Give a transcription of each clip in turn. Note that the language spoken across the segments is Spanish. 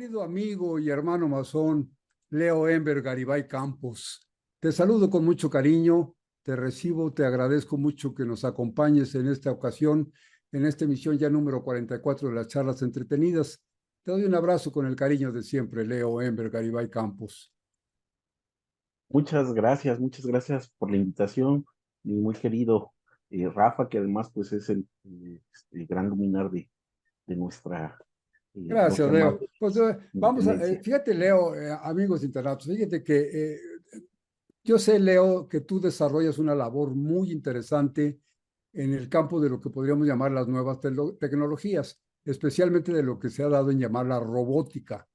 querido amigo y hermano masón, Leo Enver Garibay Campos. Te saludo con mucho cariño, te recibo, te agradezco mucho que nos acompañes en esta ocasión, en esta emisión ya número 44 de las charlas entretenidas. Te doy un abrazo con el cariño de siempre, Leo Enver Garibay Campos. Muchas gracias por la invitación, mi muy querido Rafa, que además pues es el gran luminar de nuestra Gracias, logia Leo. madre Pues de vamos a, Independencia. fíjate, Leo, amigos internautas, fíjate que yo sé, Leo, que tú desarrollas una labor muy interesante en el campo de lo que podríamos llamar las nuevas tecnologías, especialmente de lo que se ha dado en llamar la robótica.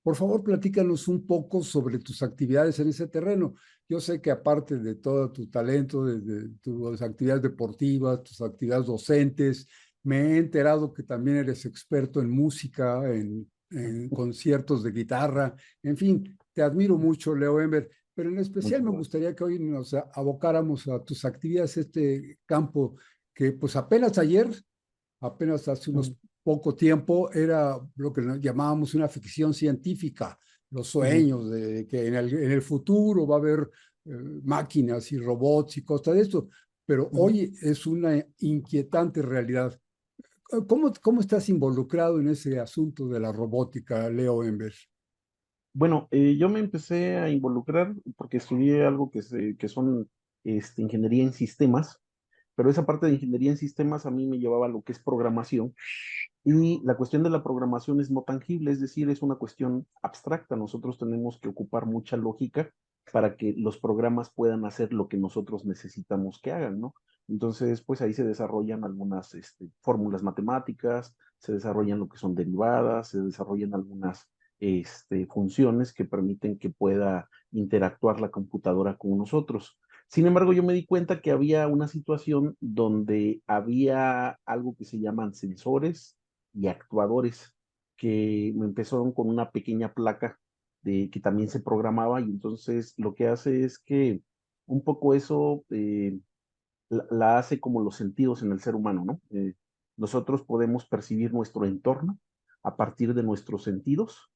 Por favor, platícanos un poco sobre tus actividades en ese terreno. Yo sé que aparte de todo tu talento, de tus actividades deportivas, tus actividades docentes, me he enterado que también eres experto en música, en conciertos de guitarra, en fin, te admiro mucho, Leo Ember, pero en especial Muchas me gracias. gustaría que hoy nos abocáramos a tus actividades, este campo que pues apenas hace unos Ujú, poco tiempo, era lo que llamábamos una ficción científica, los ujú, sueños de que en el futuro va a haber máquinas y robots y cosas de esto, pero ujú. hoy es una inquietante realidad. ¿Cómo estás involucrado en ese asunto de la robótica, Leo Ember? Bueno, yo me empecé a involucrar porque estudié algo que son ingeniería en sistemas, pero esa parte de ingeniería en sistemas a mí me llevaba a lo que es programación. Y la cuestión de la programación es no tangible, es decir, es una cuestión abstracta. Nosotros tenemos que ocupar mucha lógica para que los programas puedan hacer lo que nosotros necesitamos que hagan, ¿no? Entonces, pues ahí se desarrollan algunas fórmulas matemáticas, se desarrollan lo que son derivadas, se desarrollan algunas funciones que permiten que pueda interactuar la computadora con nosotros. Sin embargo, yo me di cuenta que había una situación donde había algo que se llaman sensores y actuadores que me empezaron con una pequeña placa de que también se programaba y entonces lo que hace es que un poco eso la hace como los sentidos en el ser humano, ¿no? Nosotros podemos percibir nuestro entorno a partir de nuestros sentidos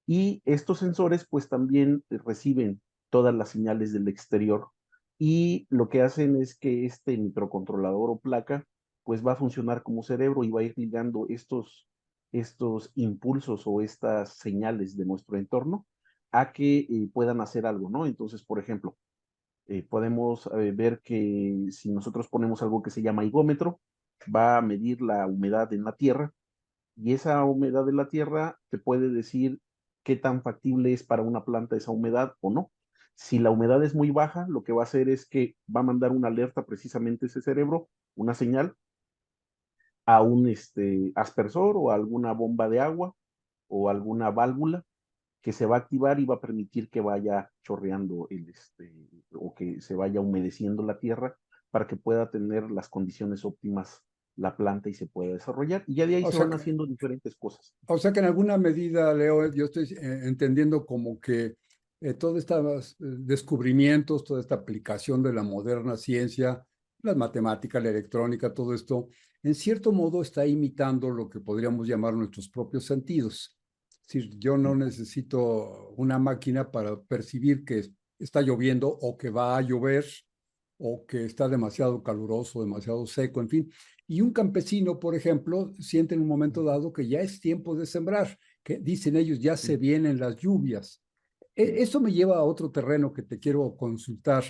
y estos sensores pues también reciben todas las señales del exterior y lo que hacen es que este microcontrolador o placa pues va a funcionar como cerebro y va a ir ligando estos impulsos o estas señales de nuestro entorno a que puedan hacer algo, ¿no? Entonces, por ejemplo, podemos ver que si nosotros ponemos algo que se llama higómetro, va a medir la humedad en la tierra y esa humedad de la tierra te puede decir qué tan factible es para una planta esa humedad o no. Si la humedad es muy baja, lo que va a hacer es que va a mandar una alerta precisamente ese cerebro, una señal, a un aspersor o a alguna bomba de agua o alguna válvula que se va a activar y va a permitir que vaya chorreando o que se vaya humedeciendo la tierra para que pueda tener las condiciones óptimas la planta y se pueda desarrollar. Y ya de ahí O se sea, van haciendo diferentes cosas. O sea que en alguna medida, Leo, yo estoy entendiendo como que todos estos descubrimientos, toda esta aplicación de la moderna ciencia, las matemáticas, la electrónica, todo esto, en cierto modo está imitando lo que podríamos llamar nuestros propios sentidos. Es decir, yo no necesito una máquina para percibir que está lloviendo o que va a llover o que está demasiado caluroso, demasiado seco, en fin. Y un campesino, por ejemplo, siente en un momento dado que ya es tiempo de sembrar, que dicen ellos, ya se vienen las lluvias. Eso me lleva a otro terreno que te quiero consultar.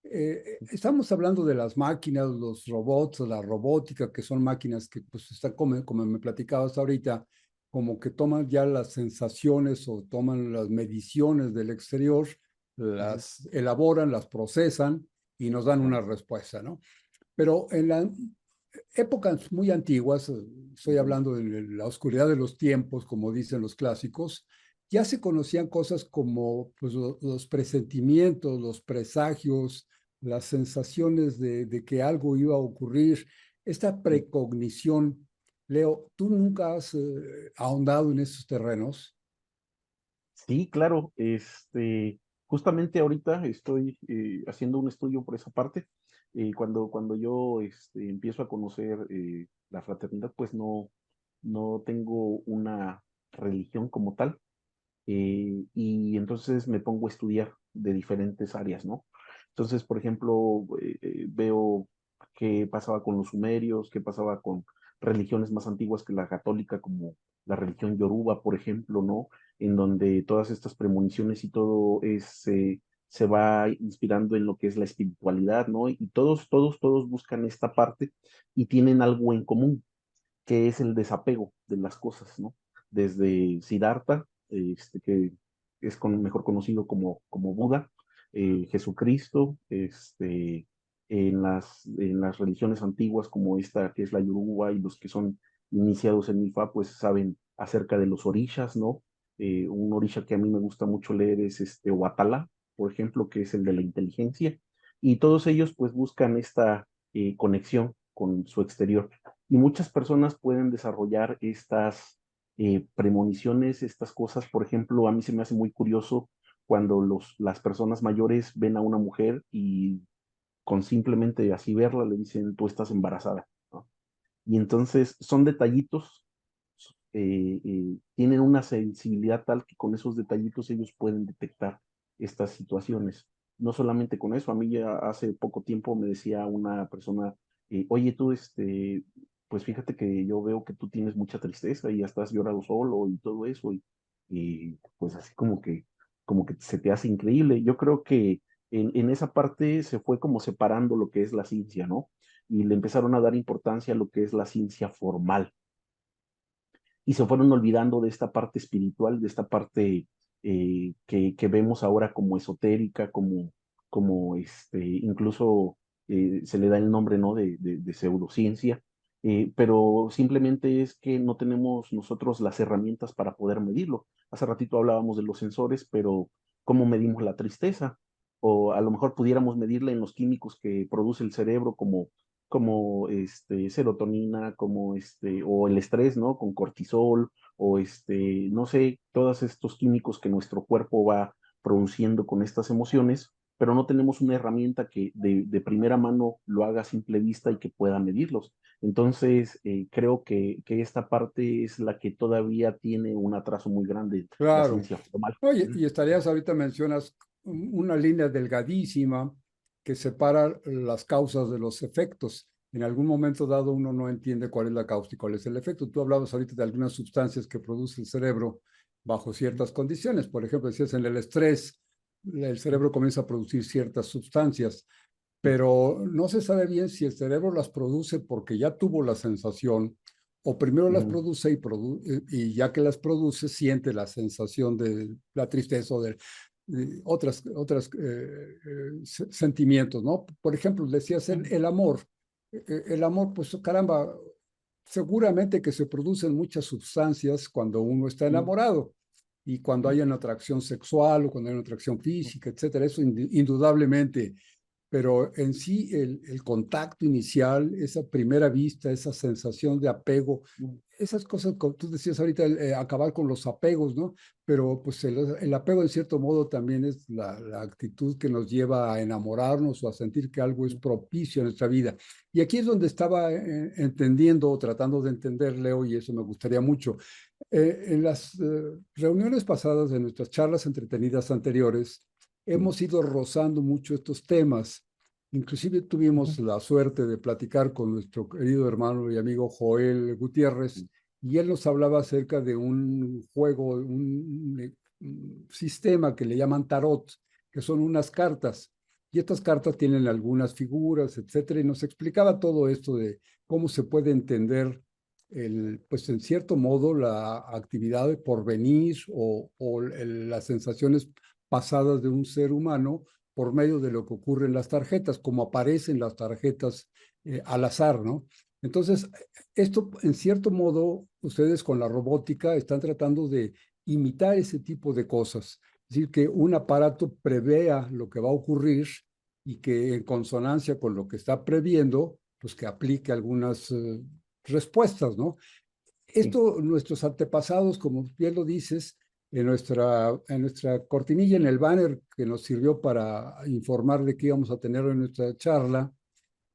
Estamos hablando de las máquinas, los robots, la robótica, que son máquinas que pues están como me platicabas ahorita, como que toman ya las sensaciones o toman las mediciones del exterior, las elaboran, las procesan y nos dan una respuesta, ¿no? Pero en las épocas muy antiguas, estoy hablando de la oscuridad de los tiempos, como dicen los clásicos, ya se conocían cosas como pues, los presentimientos, los presagios, las sensaciones de que algo iba a ocurrir, esta precognición. Leo, ¿tú nunca has ahondado en esos terrenos? Sí, claro. Justamente ahorita estoy haciendo un estudio por esa parte. Cuando yo empiezo a conocer la fraternidad, pues no tengo una religión como tal, y entonces me pongo a estudiar de diferentes áreas, ¿no? Entonces, por ejemplo, veo qué pasaba con los sumerios, qué pasaba con religiones más antiguas que la católica, como la religión yoruba, por ejemplo, ¿no? En donde todas estas premoniciones y todo se va inspirando en lo que es la espiritualidad, ¿no? Y todos buscan esta parte y tienen algo en común, que es el desapego de las cosas, ¿no? Desde Siddhartha, que es mejor conocido como Buda, Jesucristo, en las religiones antiguas como esta que es la Yoruba, y los que son iniciados en Ifa pues saben acerca de los orishas, ¿no? Un orisha que a mí me gusta mucho leer es Obatala, por ejemplo, que es el de la inteligencia, y todos ellos pues buscan esta conexión con su exterior. Y muchas personas pueden desarrollar estas premoniciones, estas cosas. Por ejemplo, a mí se me hace muy curioso cuando las personas mayores ven a una mujer y con simplemente así verla le dicen, tú estás embarazada, ¿no? Y entonces son detallitos, tienen una sensibilidad tal que con esos detallitos ellos pueden detectar estas situaciones. No solamente con eso, a mí ya hace poco tiempo me decía una persona, oye, tú, pues fíjate que yo veo que tú tienes mucha tristeza y ya estás llorando solo y todo eso, y pues así como que se te hace increíble. Yo creo que en esa parte se fue como separando lo que es la ciencia, ¿no? Y le empezaron a dar importancia a lo que es la ciencia formal, y se fueron olvidando de esta parte espiritual, de esta parte que vemos ahora como esotérica, incluso se le da el nombre, ¿no? De pseudociencia, pero simplemente es que no tenemos nosotros las herramientas para poder medirlo. Hace ratito hablábamos de los sensores, pero ¿cómo medimos la tristeza? O a lo mejor pudiéramos medirla en los químicos que produce el cerebro, como serotonina, o el estrés, ¿no? Con cortisol, o no sé, todos estos químicos que nuestro cuerpo va produciendo con estas emociones, pero no tenemos una herramienta que de primera mano lo haga a simple vista y que pueda medirlos. Entonces, creo que esta parte es la que todavía tiene un atraso muy grande, la Claro. ciencia formal. Oye, y estarías, ahorita mencionas una línea delgadísima que separa las causas de los efectos. En algún momento dado uno no entiende cuál es la causa y cuál es el efecto. Tú hablabas ahorita de algunas sustancias que produce el cerebro bajo ciertas condiciones. Por ejemplo, decías en el estrés, el cerebro comienza a producir ciertas sustancias, pero no se sabe bien si el cerebro las produce porque ya tuvo la sensación o primero las produce y ya que las produce siente la sensación de la tristeza o de otras sentimientos, ¿no? Por ejemplo, decías el amor. El amor, pues caramba, seguramente que se producen muchas sustancias cuando uno está enamorado y cuando hay una atracción sexual o cuando hay una atracción física, etcétera. Eso indudablemente, pero en sí el contacto inicial, esa primera vista, esa sensación de apego, esas cosas, como tú decías ahorita, acabar con los apegos, ¿no? Pero pues el apego en cierto modo también es la actitud que nos lleva a enamorarnos o a sentir que algo es propicio en nuestra vida. Y aquí es donde estaba entendiendo o tratando de entender, Leo, y eso me gustaría mucho. En las reuniones pasadas, de nuestras charlas entretenidas anteriores, hemos ido rozando mucho estos temas. Inclusive tuvimos la suerte de platicar con nuestro querido hermano y amigo Joel Gutiérrez, y él nos hablaba acerca de un juego, un sistema que le llaman tarot, que son unas cartas. Y estas cartas tienen algunas figuras, etcétera, y nos explicaba todo esto de cómo se puede entender pues en cierto modo la actividad de porvenir o las sensaciones pasadas de un ser humano por medio de lo que ocurre en las tarjetas, como aparecen las tarjetas al azar, ¿no? Entonces, esto en cierto modo, ustedes con la robótica están tratando de imitar ese tipo de cosas, es decir, que un aparato prevea lo que va a ocurrir y que en consonancia con lo que está previendo, pues que aplique algunas respuestas, ¿no? Sí. Esto, nuestros antepasados, como bien lo dices, en nuestra cortinilla, en el banner que nos sirvió para informar de qué íbamos a tener en nuestra charla,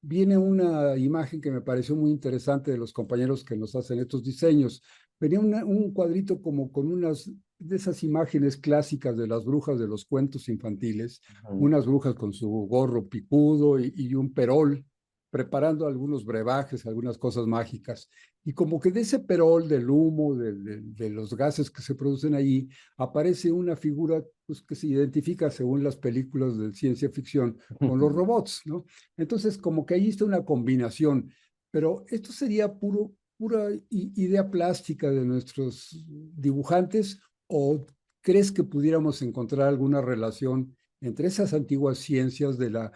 viene una imagen que me pareció muy interesante de los compañeros que nos hacen estos diseños. venía un cuadrito como con unas de esas imágenes clásicas de las brujas de los cuentos infantiles, Ujú. unas brujas con su gorro picudo y un perol, preparando algunos brebajes, algunas cosas mágicas. Y como que de ese perol, del humo, de los gases que se producen allí, aparece una figura pues, que se identifica según las películas de ciencia ficción con los robots, ¿no? Entonces, como que ahí está una combinación, pero esto sería pura idea plástica de nuestros dibujantes, o crees que pudiéramos encontrar alguna relación entre esas antiguas ciencias de la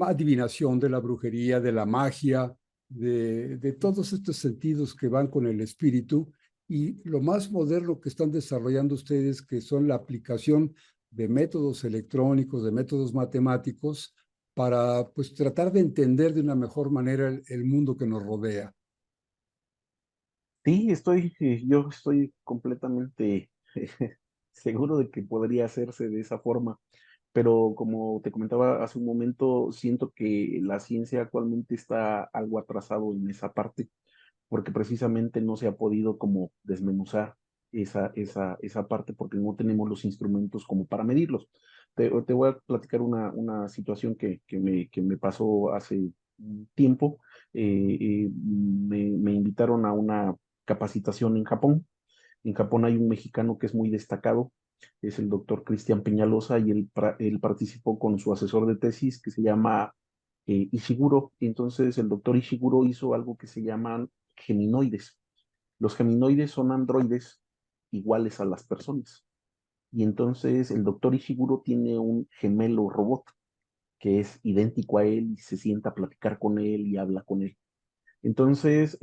adivinación, de la brujería, de la magia, de todos estos sentidos que van con el espíritu y lo más moderno que están desarrollando ustedes, que son la aplicación de métodos electrónicos, de métodos matemáticos, para pues tratar de entender de una mejor manera el mundo que nos rodea? Sí, yo estoy completamente seguro de que podría hacerse de esa forma, pero como te comentaba hace un momento, siento que la ciencia actualmente está algo atrasado en esa parte, porque precisamente no se ha podido como desmenuzar esa parte, porque no tenemos los instrumentos como para medirlos. Te voy a platicar una situación que me pasó hace un tiempo. Me invitaron a una capacitación en Japón. En Japón hay un mexicano que es muy destacado, es el doctor Cristian Peñalosa, y él participó con su asesor de tesis que se llama Ishiguro. Entonces, el doctor Ishiguro hizo algo que se llaman geminoides. Los geminoides son androides iguales a las personas. Y entonces el doctor Ishiguro tiene un gemelo robot que es idéntico a él y se sienta a platicar con él y habla con él. Entonces,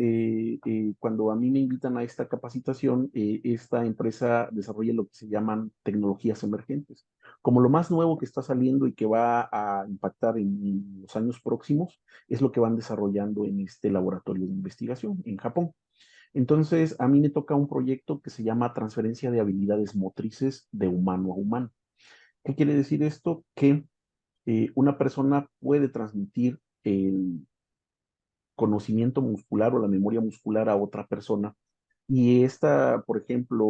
cuando a mí me invitan a esta capacitación, esta empresa desarrolla lo que se llaman tecnologías emergentes. Como lo más nuevo que está saliendo y que va a impactar en los años próximos, es lo que van desarrollando en este laboratorio de investigación en Japón. Entonces, a mí me toca un proyecto que se llama transferencia de habilidades motrices de humano a humano. ¿Qué quiere decir esto? Que una persona puede transmitir el conocimiento muscular o la memoria muscular a otra persona. Y esta, por ejemplo,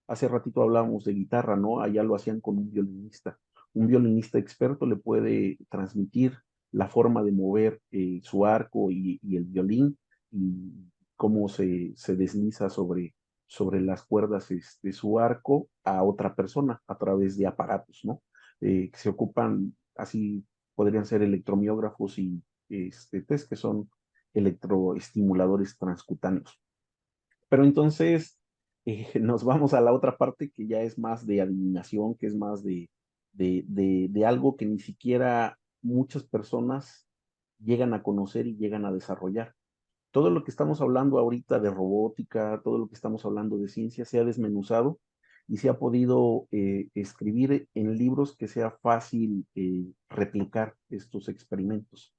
hace ratito hablábamos de guitarra, ¿no? Allá lo hacían con un violinista. Un violinista experto le puede transmitir la forma de mover su arco y el violín y cómo se desliza sobre las cuerdas de su arco a otra persona a través de aparatos, ¿no? Que se ocupan, así podrían ser electromiógrafos y test que son electroestimuladores transcutáneos. Pero entonces nos vamos a la otra parte que ya es más de adivinación, que es más de algo que ni siquiera muchas personas llegan a conocer y llegan a desarrollar. Todo lo que estamos hablando ahorita de robótica, todo lo que estamos hablando de ciencia se ha desmenuzado y se ha podido escribir en libros que sea fácil replicar estos experimentos.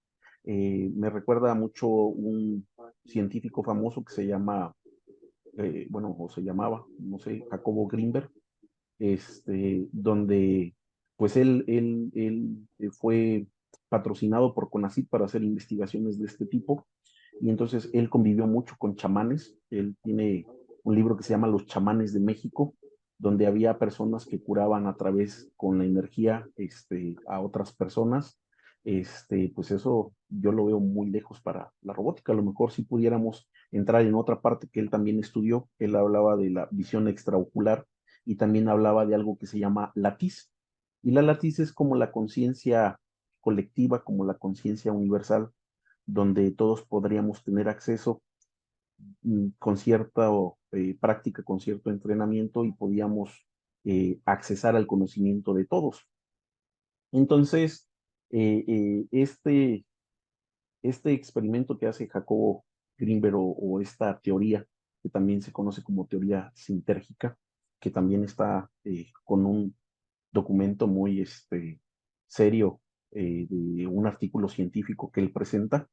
Me recuerda mucho un científico famoso que se llama, bueno, o se llamaba, no sé, Jacobo Grinberg, donde pues él fue patrocinado por CONACYT para hacer investigaciones de este tipo y entonces él convivió mucho con chamanes. Él tiene un libro que se llama Los chamanes de México, donde había personas que curaban a través con la energía a otras personas. Pues eso yo lo veo muy lejos para la robótica. A lo mejor si pudiéramos entrar en otra parte que él también estudió, él hablaba de la visión extraocular y también hablaba de algo que se llama latiz. Y la latiz es como la conciencia colectiva, como la conciencia universal, donde todos podríamos tener acceso con cierta práctica, con cierto entrenamiento y podíamos accesar al conocimiento de todos. Entonces, eh, eh, este, este experimento que hace Jacobo Grinberg o esta teoría, que también se conoce como teoría sintérgica, que también está con un documento muy serio de un artículo científico que él presenta,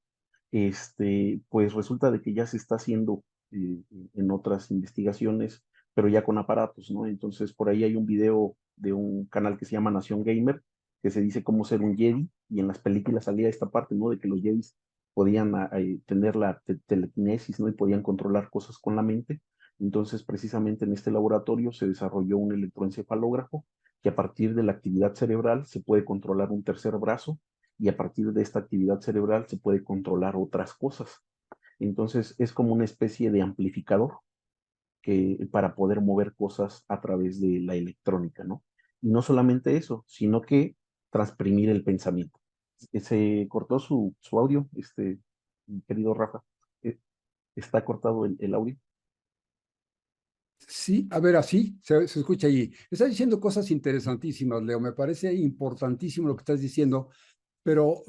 pues resulta de que ya se está haciendo eh, en otras investigaciones, pero ya con aparatos, ¿no? Entonces, por ahí hay un video de un canal que se llama Nación Gamer, que se dice cómo ser un Jedi, y en las películas salía esta parte, ¿no? De que los Jedis podían tener la telequinesis, ¿no? Y podían controlar cosas con la mente. Entonces, precisamente en este laboratorio se desarrolló un electroencefalógrafo que a partir de la actividad cerebral se puede controlar un tercer brazo y a partir de esta actividad cerebral se puede controlar otras cosas. Entonces, es como una especie de amplificador para poder mover cosas a través de la electrónica, ¿no? Y no solamente eso, sino que transprimir el pensamiento. Se cortó su audio, mi querido Rafa. Eh, ¿Está cortado el audio? Sí, a ver, así se escucha allí. Estás diciendo cosas interesantísimas, Leo. Me parece importantísimo lo que estás diciendo, pero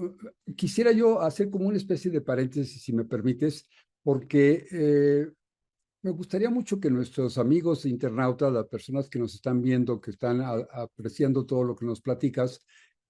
quisiera yo hacer como una especie de paréntesis, si me permites, porque me gustaría mucho que nuestros amigos internautas, las personas que nos están viendo, que están apreciando todo lo que nos platicas,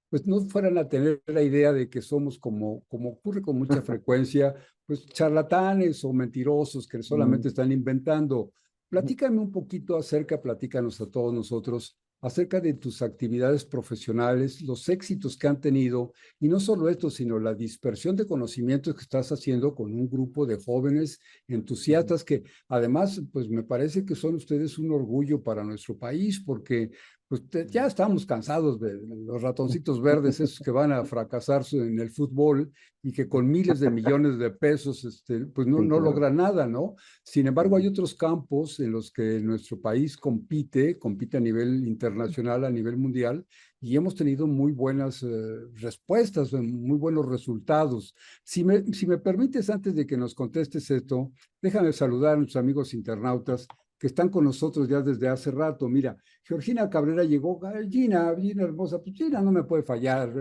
pues no fueran a tener la idea de que somos como ocurre con mucha frecuencia, pues charlatanes o mentirosos que solamente están inventando. Platícame un poquito platícanos a todos nosotros acerca de tus actividades profesionales, los éxitos que han tenido, y no solo esto, sino la dispersión de conocimientos que estás haciendo con un grupo de jóvenes entusiastas que además, pues me parece que son ustedes un orgullo para nuestro país, porque pues ya estamos cansados de los ratoncitos verdes, esos que van a fracasar en el fútbol y que con miles de millones de pesos, pues no, Sí, no claro. logran nada, ¿no? Sin embargo, hay otros campos en los que nuestro país compite a nivel internacional, a nivel mundial, y hemos tenido muy buenas respuestas, muy buenos resultados. Si me permites, antes de que nos contestes esto, déjame saludar a nuestros amigos internautas que están con nosotros ya desde hace rato. Mira, Georgina Cabrera llegó, Gina hermosa, pues Gina no me puede fallar,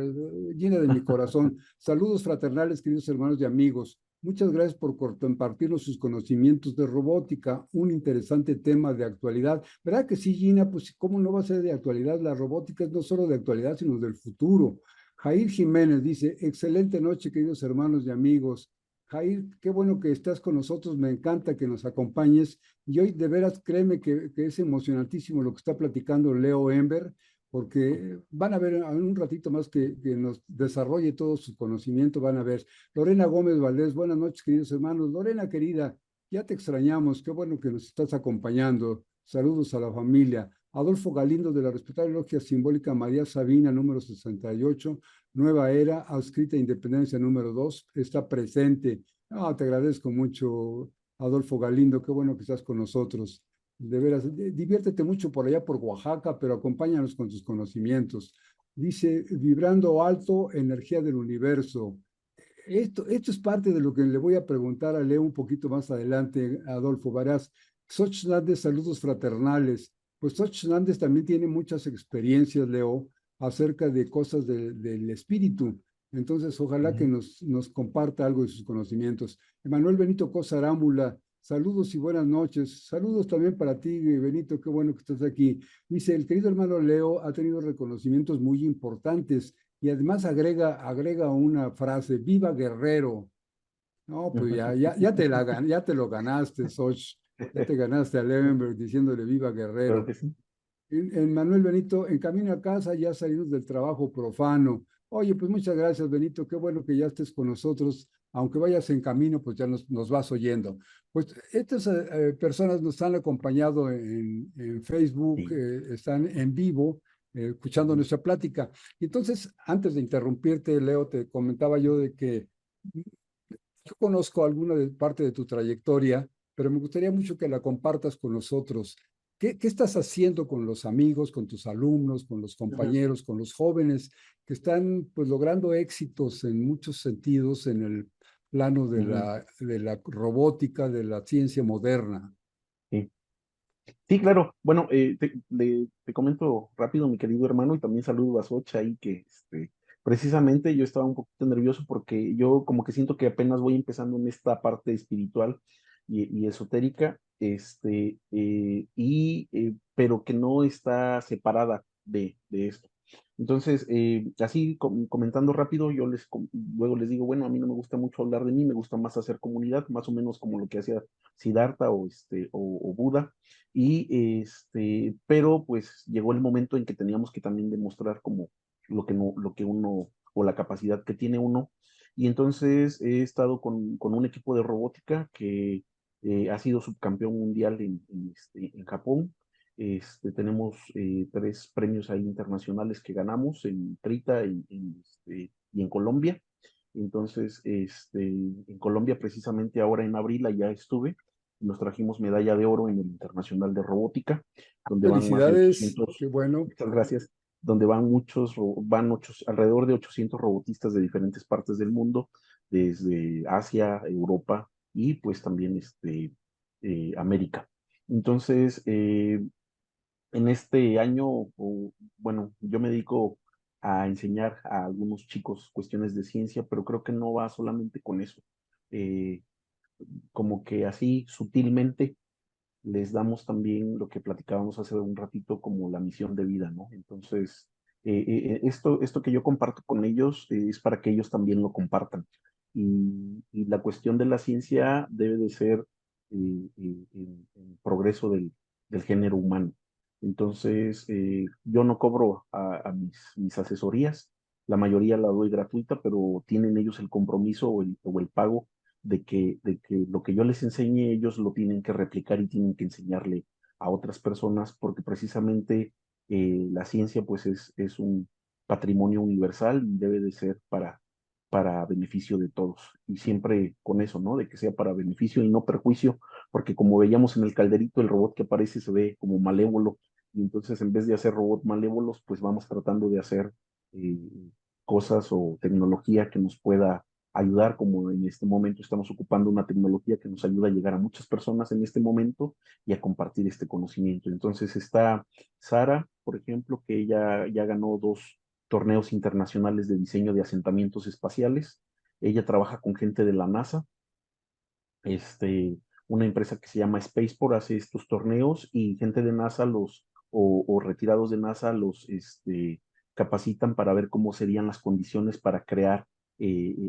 Gina de mi corazón. Saludos fraternales, queridos hermanos y amigos. Muchas gracias por compartirnos sus conocimientos de robótica, un interesante tema de actualidad. ¿Verdad que sí, Gina? Pues cómo no va a ser de actualidad, la robótica es no solo de actualidad, sino del futuro. Jair Jiménez dice, excelente noche, queridos hermanos y amigos. Jair, qué bueno que estás con nosotros, me encanta que nos acompañes. Y hoy de veras, créeme que es emocionantísimo lo que está platicando Leo Ember, porque van a ver en un ratito más que nos desarrolle todo su conocimiento, van a ver. Lorena Gómez Valdés, buenas noches, queridos hermanos. Lorena, querida, ya te extrañamos, qué bueno que nos estás acompañando. Saludos a la familia. Adolfo Galindo de la respetable logia simbólica María Sabina, número 68, Nueva Era, adscrita Independencia número 2, está presente. Ah, te agradezco mucho, Adolfo Galindo, qué bueno que estás con nosotros. De veras, diviértete mucho por allá por Oaxaca, pero acompáñanos con tus conocimientos. Dice, vibrando alto, energía del universo. Esto es parte de lo que le voy a preguntar a Leo un poquito más adelante, Adolfo. Verás, Xochitl Nández, saludos fraternales. Pues Xochitl Nández también tiene muchas experiencias, Leo, acerca de cosas del espíritu. Entonces, ojalá que nos comparta algo de sus conocimientos. Emanuel Benito Cosa Arámbula, saludos y buenas noches. Saludos también para ti, Benito, qué bueno que estás aquí. Dice, el querido hermano Leo ha tenido reconocimientos muy importantes y además agrega una frase, viva Guerrero. No, pues ya te lo ganaste, Soch. Ya te ganaste a Levenberg diciéndole viva Claro Guerrero. que sí. En Manuel Benito, en camino a casa, ya salimos del trabajo profano. Oye, pues muchas gracias, Benito. Qué bueno que ya estés con nosotros. Aunque vayas en camino, pues ya nos vas oyendo. Pues estas personas nos han acompañado en Facebook, Sí. están en vivo, escuchando Ujú. nuestra plática. Y entonces, antes de interrumpirte, Leo, te comentaba yo de que yo conozco parte de tu trayectoria, pero me gustaría mucho que la compartas con nosotros. ¿Qué estás haciendo con los amigos, con tus alumnos, con los Ujú. compañeros, con los jóvenes que están pues logrando éxitos en muchos sentidos en el plano de Ujú. la robótica, de la ciencia moderna? Sí. Sí, claro. Bueno, te comento rápido, mi querido hermano, y también saludo a Socha ahí que precisamente yo estaba un poquito nervioso porque yo como que siento que apenas voy empezando en esta parte espiritual y esotérica, pero que no está separada de esto. Entonces, así comentando rápido, luego les digo, bueno, a mí no me gusta mucho hablar de mí, me gusta más hacer comunidad, más o menos como lo que hacía Siddhartha o Buda. Pero pues llegó el momento en que teníamos que también demostrar como lo que uno, o la capacidad que tiene uno. Y entonces he estado con un equipo de robótica que Ha sido subcampeón mundial en Japón. Tenemos 3 premios ahí internacionales que ganamos en Trita y en Colombia. Entonces, en Colombia precisamente ahora en abril allá estuve, nos trajimos medalla de oro en el Internacional de Robótica, donde van más de Felicidades, 800, qué bueno. muchas gracias, donde van alrededor de 800 robotistas de diferentes partes del mundo, desde Asia, Europa y pues también América. Entonces, en este año, bueno, yo me dedico a enseñar a algunos chicos cuestiones de ciencia, pero creo que no va solamente con eso. Eh, Como que así sutilmente les damos también lo que platicábamos hace un ratito como la misión de vida, ¿no? Entonces, esto que yo comparto con ellos es para que ellos también lo compartan. Y la cuestión de la ciencia debe de ser el progreso del género humano. Entonces, yo no cobro a mis asesorías, la mayoría la doy gratuita, pero tienen ellos el compromiso o el pago de que lo que yo les enseñe, ellos lo tienen que replicar y tienen que enseñarle a otras personas, porque precisamente la ciencia pues es un patrimonio universal y debe de ser para beneficio de todos. Y siempre con eso, ¿no? De que sea para beneficio y no perjuicio, porque como veíamos en el calderito, el robot que aparece se ve como malévolo, y entonces en vez de hacer robots malévolos, pues vamos tratando de hacer eh, cosas o tecnología que nos pueda ayudar, como en este momento estamos ocupando una tecnología que nos ayuda a llegar a muchas personas en este momento y a compartir este conocimiento. Entonces está Sara, por ejemplo, que ella ya ganó 2 torneos internacionales de diseño de asentamientos espaciales. Ella trabaja con gente de la NASA, este, una empresa que se llama Spaceport hace estos torneos y gente de NASA o retirados de NASA los capacitan para ver cómo serían las condiciones para crear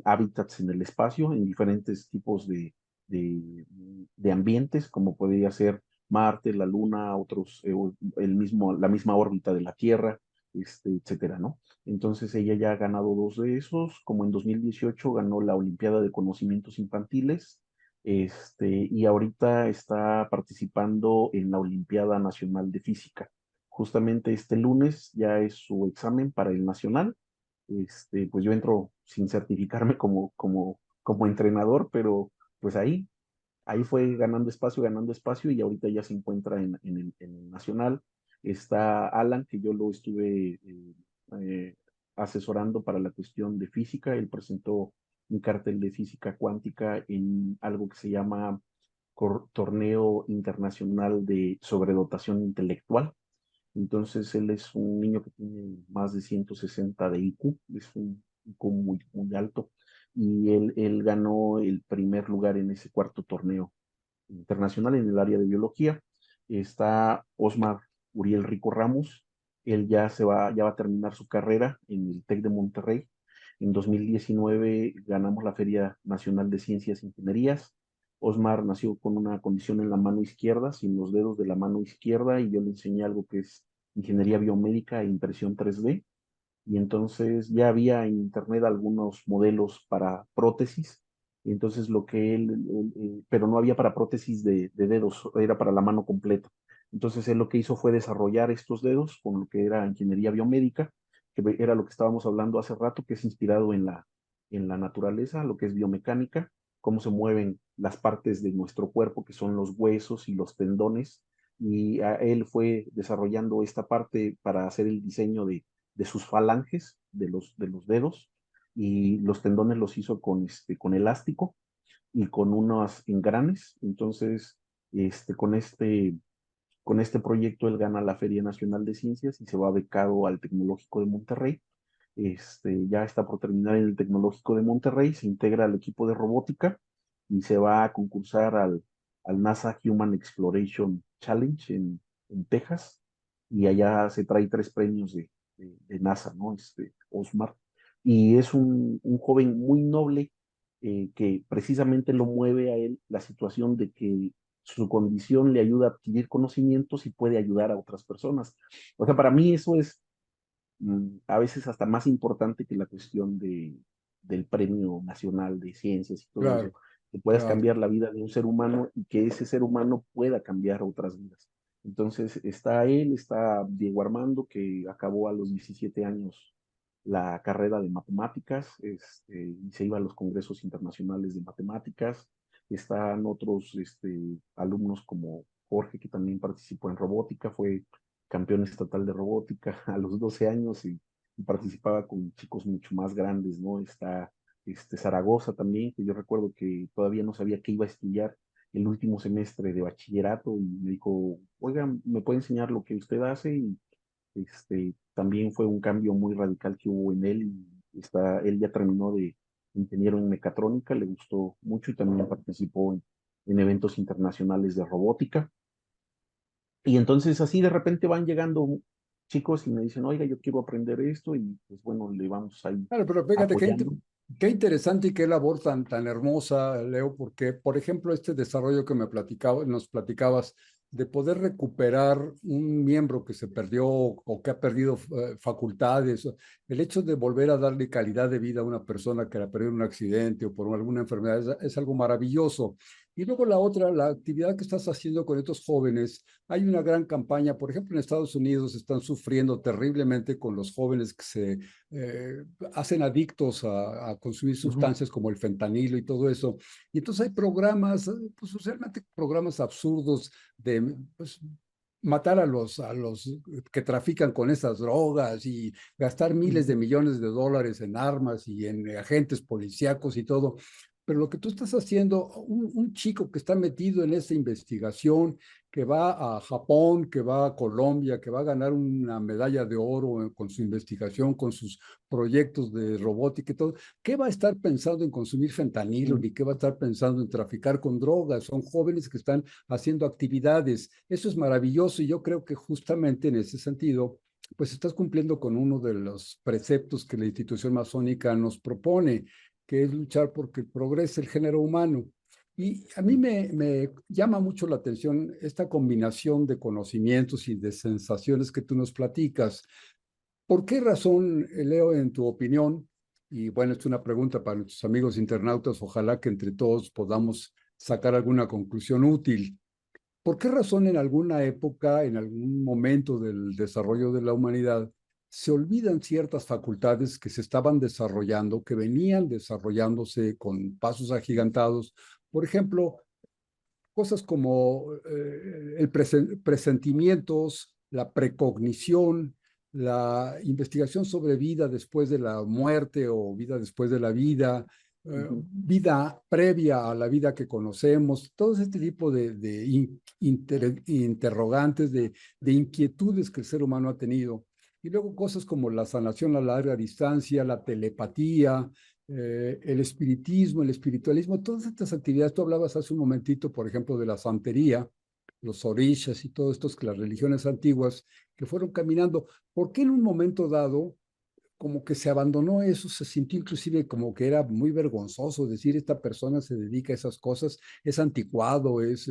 hábitats en el espacio, en diferentes tipos de, de ambientes, como podría ser Marte, la Luna, otros, la misma órbita de la Tierra, etcétera, ¿no? Entonces ella ya ha ganado 2 de esos, como en 2018 ganó la Olimpiada de Conocimientos Infantiles, y ahorita está participando en la Olimpiada Nacional de Física. Justamente este lunes ya es su examen para el nacional. Pues yo entro sin certificarme como entrenador, pero pues ahí fue ganando espacio y ahorita ya se encuentra en el nacional. Está Alan, que yo lo estuve eh, asesorando para la cuestión de física. Él presentó un cartel de física cuántica en algo que se llama Torneo Internacional de Sobredotación Intelectual. Entonces, él es un niño que tiene más de 160 de IQ, es un IQ muy, muy alto, y él ganó el primer lugar en ese cuarto torneo internacional en el área de biología. Está Osmar Uriel Rico Ramos, él ya va a terminar su carrera en el TEC de Monterrey. En 2019 ganamos la Feria Nacional de Ciencias e Ingenierías. Osmar nació con una condición en la mano izquierda, sin los dedos de la mano izquierda, y yo le enseñé algo que es ingeniería biomédica e impresión 3D. Y entonces ya había en internet algunos modelos para prótesis, y entonces pero no había para prótesis de dedos, era para la mano completa. Entonces él lo que hizo fue desarrollar estos dedos con lo que era ingeniería biomédica, que era lo que estábamos hablando hace rato, que es inspirado en la naturaleza, lo que es biomecánica, cómo se mueven las partes de nuestro cuerpo, que son los huesos y los tendones, y él fue desarrollando esta parte para hacer el diseño de sus falanges, de los dedos, y los tendones los hizo con elástico y con unos engranes. Entonces, con este proyecto él gana la Feria Nacional de Ciencias y se va becado al Tecnológico de Monterrey. Ya está por terminar en el Tecnológico de Monterrey, se integra al equipo de robótica y se va a concursar al NASA Human Exploration Challenge en Texas, y allá se trae 3 premios de NASA, ¿no? Osmar. Y es un joven muy noble, que precisamente lo mueve a él la situación de que su condición le ayuda a adquirir conocimientos y puede ayudar a otras personas. O sea, para mí eso es a veces hasta más importante que la cuestión del Premio Nacional de Ciencias y todo eso. Claro. que puedas claro. cambiar la vida de un ser humano y que ese ser humano pueda cambiar otras vidas. Entonces está él, está Diego Armando, que acabó a los 17 años la carrera de matemáticas, y se iba a los congresos internacionales de matemáticas. Están otros alumnos como Jorge, que también participó en robótica, fue campeón estatal de robótica a los 12 años y participaba con chicos mucho más grandes, ¿no? Está Zaragoza también, que yo recuerdo que todavía no sabía qué iba a estudiar el último semestre de bachillerato y me dijo, oiga, ¿me puede enseñar lo que usted hace? Y también fue un cambio muy radical que hubo en él y él ya terminó de ingeniero en mecatrónica, le gustó mucho y también participó en eventos internacionales de robótica. Y entonces así de repente van llegando chicos y me dicen, oiga, yo quiero aprender esto y pues bueno, le vamos ahí Claro, pero fíjate apoyando. qué interesante y qué labor tan hermosa, Leo, porque, por ejemplo, este desarrollo que nos platicabas, de poder recuperar un miembro que se perdió o que ha perdido facultades, el hecho de volver a darle calidad de vida a una persona que la perdió en un accidente o por alguna enfermedad, es algo maravilloso. Y luego la otra, la actividad que estás haciendo con estos jóvenes, hay una gran campaña, por ejemplo, en Estados Unidos están sufriendo terriblemente con los jóvenes que se eh, hacen adictos a consumir Ujú, sustancias como el fentanilo y todo eso. Y entonces hay programas, pues realmente programas absurdos de pues, matar a los que trafican con esas drogas y gastar miles de ujú, millones de dólares en armas y en agentes policíacos y todo. Pero lo que tú estás haciendo, un chico que está metido en esa investigación, que va a Japón, que va a Colombia, que va a ganar una medalla de oro con su investigación, con sus proyectos de robótica y todo, ¿qué va a estar pensando en consumir fentanilo ujú, ni qué va a estar pensando en traficar con drogas? Son jóvenes que están haciendo actividades. Eso es maravilloso y yo creo que justamente en ese sentido, pues estás cumpliendo con uno de los preceptos que la institución masónica nos propone, que es luchar porque progrese el género humano. Y a mí me llama mucho la atención esta combinación de conocimientos y de sensaciones que tú nos platicas. ¿Por qué razón, Leo, en tu opinión, y bueno, es una pregunta para nuestros amigos internautas, ojalá que entre todos podamos sacar alguna conclusión útil? ¿Por qué razón en alguna época, en algún momento del desarrollo de la humanidad, se olvidan ciertas facultades que se estaban desarrollando, que venían desarrollándose con pasos agigantados? Por ejemplo, cosas como el presentimientos, la precognición, la investigación sobre vida después de la muerte o vida después de la vida, ujú, vida previa a la vida que conocemos, todo este tipo de interrogantes, de inquietudes que el ser humano ha tenido. Y luego cosas como la sanación a larga distancia, la telepatía, el espiritismo, el espiritualismo, todas estas actividades. Tú hablabas hace un momentito, por ejemplo, de la santería, los orishas y todo esto, que las religiones antiguas que fueron caminando. ¿Por qué en un momento dado como que se abandonó eso? Se sintió inclusive como que era muy vergonzoso decir esta persona se dedica a esas cosas, es anticuado, es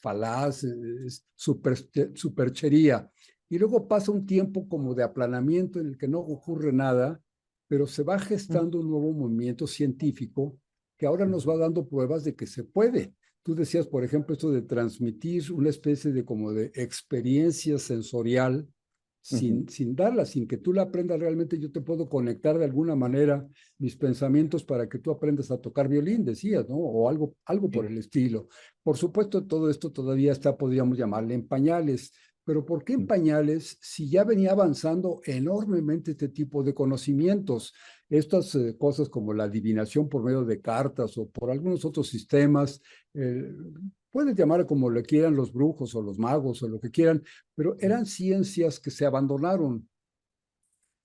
falaz, es superchería. Y luego pasa un tiempo como de aplanamiento en el que no ocurre nada, pero se va gestando un nuevo movimiento científico que ahora nos va dando pruebas de que se puede. Tú decías, por ejemplo, esto de transmitir una especie de como de experiencia sensorial ujú, sin darla, sin que tú la aprendas realmente. Yo te puedo conectar de alguna manera mis pensamientos para que tú aprendas a tocar violín, decías, ¿no? O algo por sí, el estilo. Por supuesto, todo esto todavía está, podríamos llamarle en pañales, pero ¿por qué en sí, pañales si ya venía avanzando enormemente este tipo de conocimientos? Estas cosas como la adivinación por medio de cartas o por algunos otros sistemas, eh, puedes llamar como le quieran los brujos o los magos o lo que quieran, pero eran ciencias que se abandonaron.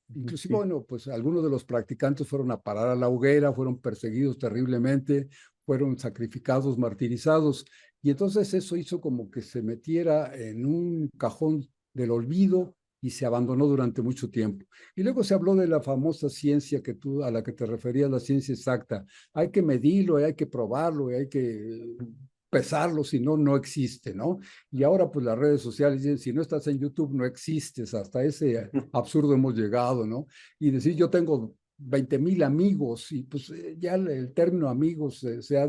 ujú, Inclusive, sí, bueno, pues algunos de los practicantes fueron a parar a la hoguera, fueron perseguidos terriblemente, fueron sacrificados, martirizados, y entonces eso hizo como que se metiera en un cajón del olvido y se abandonó durante mucho tiempo. Y luego se habló de la famosa ciencia que tú, a la que te referías, la ciencia exacta. Hay que medirlo, hay que probarlo, hay que pesarlo, si no, no existe, ¿no? Y ahora pues las redes sociales dicen, si no estás en YouTube, no existes. Hasta ese absurdo hemos llegado, ¿no? Y decir, yo tengo 20,000 amigos y pues ya el término amigos se ha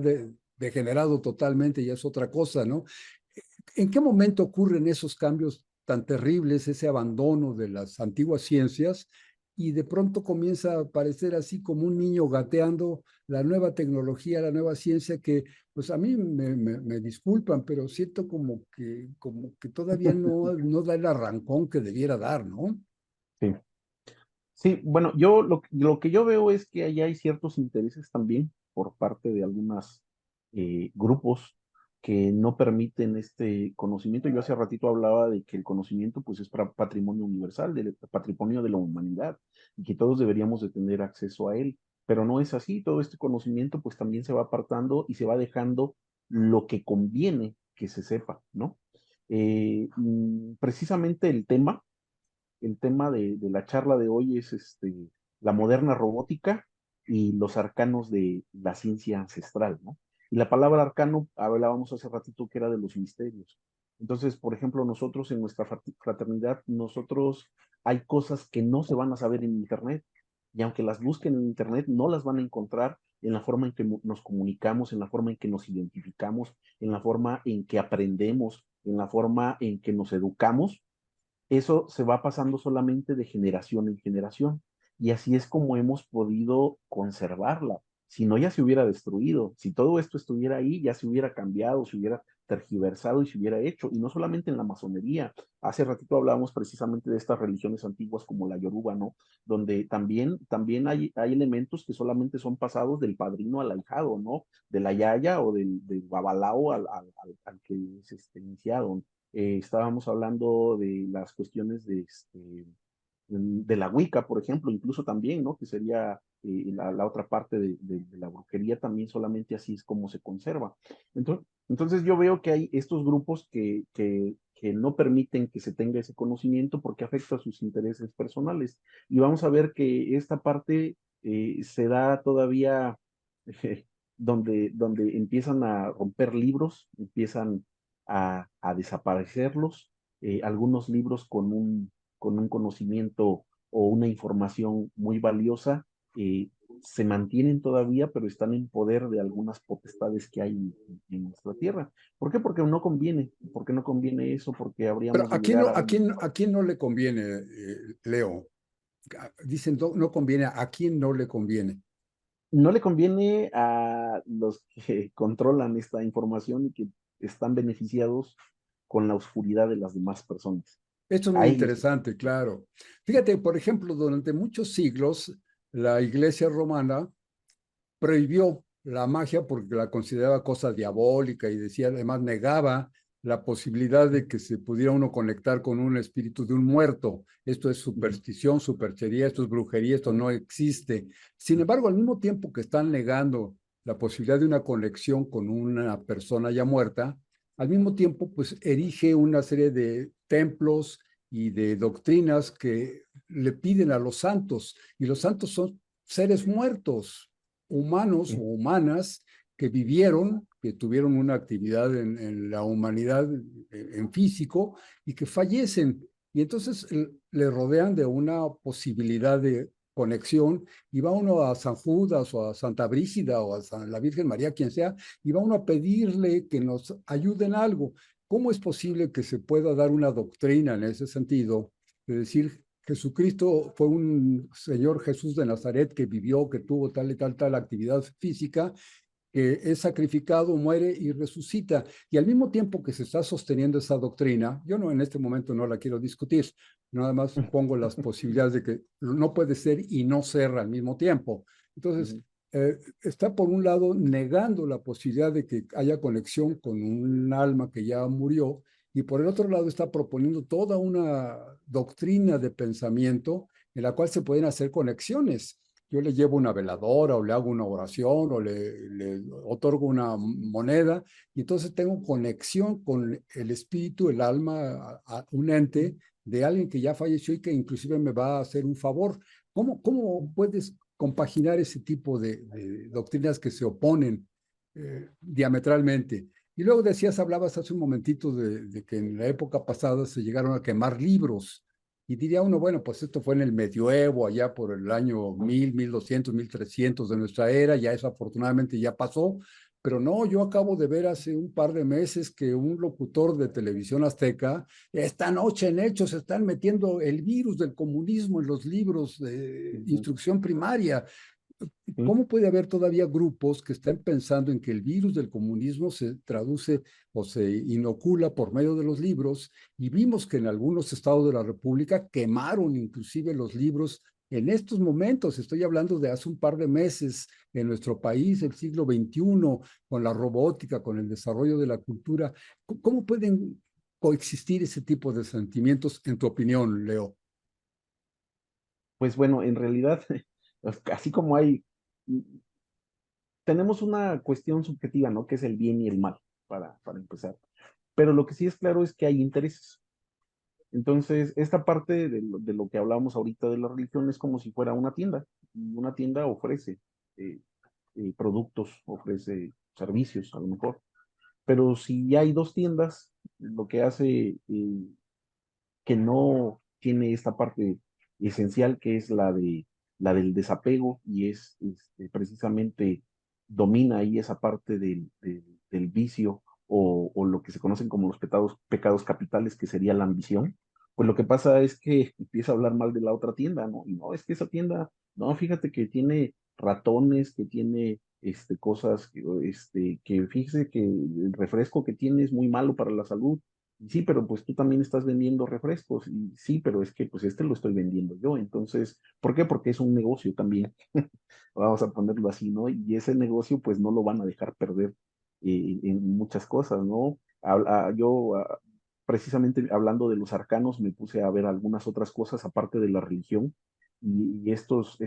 degenerado totalmente, ya es otra cosa, ¿no? ¿En qué momento ocurren esos cambios tan terribles, ese abandono de las antiguas ciencias, y de pronto comienza a aparecer así como un niño gateando la nueva tecnología, la nueva ciencia que, pues a mí me disculpan, pero siento como que todavía no da el arrancón que debiera dar, ¿no? Sí. Sí, bueno, yo lo que yo veo es que allá hay ciertos intereses también por parte de algunos grupos que no permiten este conocimiento. Yo hace ratito hablaba de que el conocimiento pues es patrimonio universal, del patrimonio de la humanidad y que todos deberíamos de tener acceso a él, pero no es así. Todo este conocimiento pues también se va apartando y se va dejando lo que conviene que se sepa, ¿no? Precisamente el tema de la charla de hoy es la moderna robótica y los arcanos de la ciencia ancestral, ¿no? Y la palabra arcano, hablábamos hace ratito que era de los misterios. Entonces, por ejemplo, nosotros en nuestra fraternidad, nosotros hay cosas que no se van a saber en Internet, y aunque las busquen en Internet, no las van a encontrar en la forma en que nos comunicamos, en la forma en que nos identificamos, en la forma en que aprendemos, en la forma en que nos educamos. Eso se va pasando solamente de generación en generación. Y así es como hemos podido conservarla. Si no, ya se hubiera destruido. Si todo esto estuviera ahí, ya se hubiera cambiado, se hubiera tergiversado y se hubiera hecho. Y no solamente en la masonería. Hace ratito hablábamos precisamente de estas religiones antiguas como la Yoruba, ¿no? Donde también hay elementos que solamente son pasados del padrino al ahijado, ¿no? De la yaya o del babalao al que es iniciado. Estábamos hablando de las cuestiones de la Wicca, por ejemplo, incluso también, ¿no? Que sería la otra parte de la brujería, también solamente así es como se conserva. Entonces yo veo que hay estos grupos que no permiten que se tenga ese conocimiento porque afecta a sus intereses personales. Y vamos a ver que esta parte se da todavía donde empiezan a romper libros, empiezan a desaparecerlos, algunos libros con un conocimiento o una información muy valiosa, se mantienen todavía, pero están en poder de algunas potestades que hay en nuestra tierra. ¿Por qué? Porque no conviene. ¿Por qué no conviene eso? Porque Pero habríamos de llegar a un... a quién no le conviene, Leo? Dicen, no, no conviene, ¿a quién no le conviene? No le conviene a los que controlan esta información y que están beneficiados con la oscuridad de las demás personas. Esto es A muy ellos. interesante, claro. Fíjate, por ejemplo, durante muchos siglos, la Iglesia romana prohibió la magia porque la consideraba cosa diabólica y decía, además, negaba la posibilidad de que se pudiera uno conectar con un espíritu de un muerto. Esto es superstición, superchería, esto es brujería, esto no existe. Sin embargo, al mismo tiempo que están negando la posibilidad de una conexión con una persona ya muerta, al mismo tiempo, pues erige una serie de templos y de doctrinas que le piden a los santos, y los santos son seres muertos, humanos o humanas que vivieron, que tuvieron una actividad en la humanidad en físico y que fallecen. Y entonces le rodean de una posibilidad de conexión y va uno a San Judas o a Santa Brígida o a la Virgen María, quien sea, y va uno a pedirle que nos ayuden algo. ¿Cómo es posible que se pueda dar una doctrina en ese sentido? De decir, Jesucristo fue un Señor Jesús de Nazaret que vivió, que tuvo tal y tal actividad física, que es sacrificado, muere y resucita. Y al mismo tiempo que se está sosteniendo esa doctrina, yo no en este momento no la quiero discutir, nada más pongo las posibilidades de que no puede ser y no ser al mismo tiempo. Entonces, está por un lado negando la posibilidad de que haya conexión con un alma que ya murió, y por el otro lado está proponiendo toda una doctrina de pensamiento en la cual se pueden hacer conexiones. Yo le llevo una veladora o le hago una oración o le otorgo una moneda, y entonces tengo conexión con el espíritu, el alma, un ente de alguien que ya falleció y que inclusive me va a hacer un favor. ¿Cómo puedes compaginar ese tipo de doctrinas que se oponen diametralmente? Y luego decías, hablabas hace un momentito de que en la época pasada se llegaron a quemar libros. Y diría uno, bueno, pues esto fue en el medioevo, allá por el año 1000, 1200, 1300 de nuestra era, ya eso afortunadamente ya pasó, pero no, yo acabo de ver hace un par de meses que un locutor de televisión azteca, esta noche en Hechos se están metiendo el virus del comunismo en los libros de Ujú. instrucción primaria. Sí. ¿Cómo puede haber todavía grupos que estén pensando en que el virus del comunismo se traduce o se inocula por medio de los libros? Y vimos que en algunos estados de la República quemaron inclusive los libros en estos momentos. Estoy hablando de hace un par de meses en nuestro país, el siglo XXI, con la robótica, con el desarrollo de la cultura. ¿Cómo pueden coexistir ese tipo de sentimientos, en tu opinión, Leo? Pues bueno, en realidad, así como hay, tenemos una cuestión subjetiva, ¿no? Que es el bien y el mal, para empezar. Pero lo que sí es claro es que hay intereses. Entonces, esta parte de lo que hablábamos ahorita de la religión es como si fuera una tienda. Y una tienda ofrece eh, productos, ofrece servicios, a lo mejor. Pero si ya hay dos tiendas, lo que hace que no tiene esta parte esencial que es la del desapego y es precisamente domina ahí esa parte del vicio o lo que se conocen como los pecados capitales, que sería la ambición. Pues lo que pasa es que empieza a hablar mal de la otra tienda, ¿no? Y no, es que esa tienda, no, fíjate que tiene ratones, que tiene cosas, que fíjese que el refresco que tiene es muy malo para la salud. Sí, pero pues tú también estás vendiendo refrescos. Y sí, pero es que pues este lo estoy vendiendo yo. Entonces, ¿por qué? Porque es un negocio también. Vamos a ponerlo así, ¿no? Y ese negocio pues no lo van a dejar perder en muchas cosas, ¿no? Precisamente hablando de los arcanos me puse a ver algunas otras cosas aparte de la religión y estos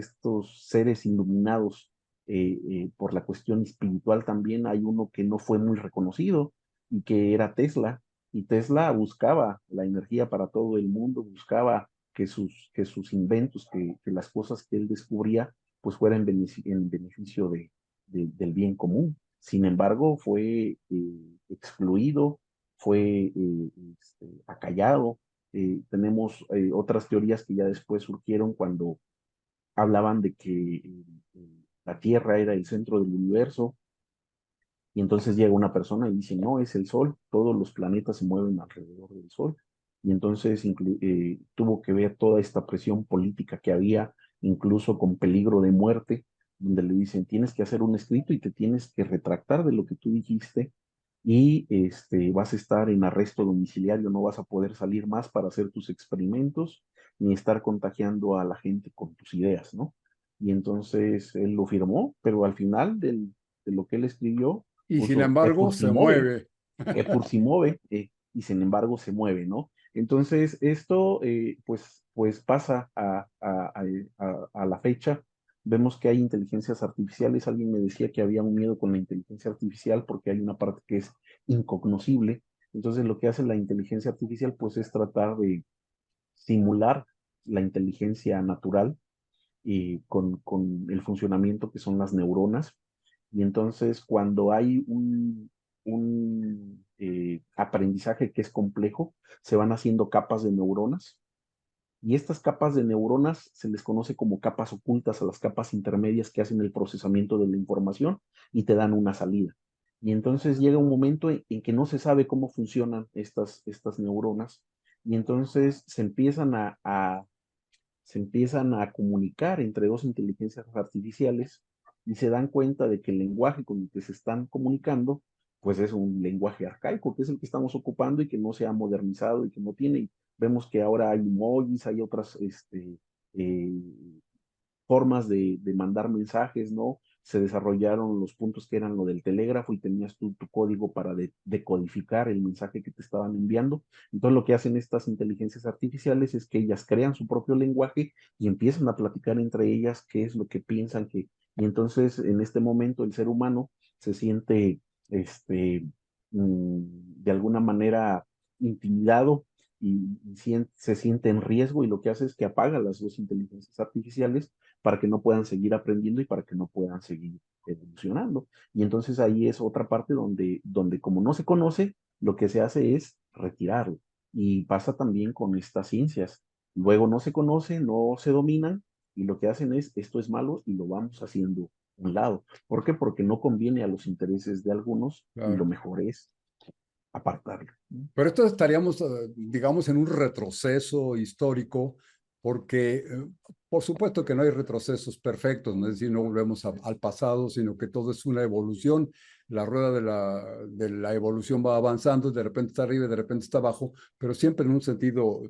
seres iluminados por la cuestión espiritual también hay uno que no fue muy reconocido y que era Tesla. Y Tesla buscaba la energía para todo el mundo, buscaba que sus inventos, que las cosas que él descubría, pues fueran en beneficio del bien común. Sin embargo, fue excluido, fue acallado. Otras teorías que ya después surgieron cuando hablaban de que la Tierra era el centro del universo, y entonces llega una persona y dice, no, es el Sol, todos los planetas se mueven alrededor del Sol. Y entonces tuvo que ver toda esta presión política que había, incluso con peligro de muerte, donde le dicen, tienes que hacer un escrito y te tienes que retractar de lo que tú dijiste y vas a estar en arresto domiciliario, no vas a poder salir más para hacer tus experimentos ni estar contagiando a la gente con tus ideas, ¿no? Y entonces él lo firmó, pero al final de lo que él escribió, Y sin puso embargo, Epur si se mueve, mueve. Epur si mueve, y sin embargo se mueve, ¿no? Entonces esto pues pasa a la fecha. Vemos que hay inteligencias artificiales. Alguien me decía que había un miedo con la inteligencia artificial porque hay una parte que es incognoscible. Entonces lo que hace la inteligencia artificial pues es tratar de simular la inteligencia natural y con el funcionamiento que son las neuronas. Y entonces cuando hay un aprendizaje que es complejo, se van haciendo capas de neuronas. Y estas capas de neuronas se les conoce como capas ocultas a las capas intermedias que hacen el procesamiento de la información y te dan una salida. Y entonces llega un momento en que no se sabe cómo funcionan estas neuronas y entonces se empiezan a comunicar entre dos inteligencias artificiales y se dan cuenta de que el lenguaje con el que se están comunicando, pues es un lenguaje arcaico, que es el que estamos ocupando y que no se ha modernizado y que no tiene. Y vemos que ahora hay emojis, hay otras eh, formas de mandar mensajes, ¿no? Se desarrollaron los puntos que eran lo del telégrafo y tenías tú tu código para decodificar el mensaje que te estaban enviando. Entonces lo que hacen estas inteligencias artificiales es que ellas crean su propio lenguaje y empiezan a platicar entre ellas qué es lo que piensan que... Y entonces en este momento el ser humano se siente de alguna manera intimidado y se siente en riesgo y lo que hace es que apaga las dos inteligencias artificiales para que no puedan seguir aprendiendo y para que no puedan seguir evolucionando. Y entonces ahí es otra parte donde como no se conoce, lo que se hace es retirarlo. Y pasa también con estas ciencias. Luego no se conoce, no se dominan, y lo que hacen es, esto es malo y lo vamos haciendo a un lado. ¿Por qué? Porque no conviene a los intereses de algunos y lo claro. mejor es apartarlo. Pero esto estaríamos, digamos, en un retroceso histórico, porque por supuesto que no hay retrocesos perfectos, ¿no? Es decir, no volvemos al pasado, sino que todo es una evolución. La rueda de la evolución va avanzando, de repente está arriba, de repente está abajo, pero siempre en un sentido,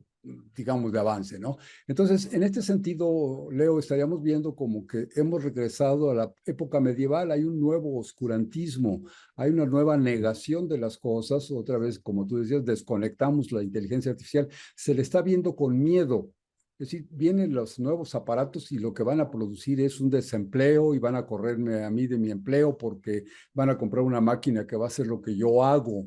digamos, de avance, ¿no? Entonces, en este sentido, Leo, estaríamos viendo como que hemos regresado a la época medieval, hay un nuevo oscurantismo, hay una nueva negación de las cosas, otra vez, como tú decías, desconectamos la inteligencia artificial, se le está viendo con miedo. Es decir, vienen los nuevos aparatos y lo que van a producir es un desempleo y van a correrme a mí de mi empleo porque van a comprar una máquina que va a hacer lo que yo hago.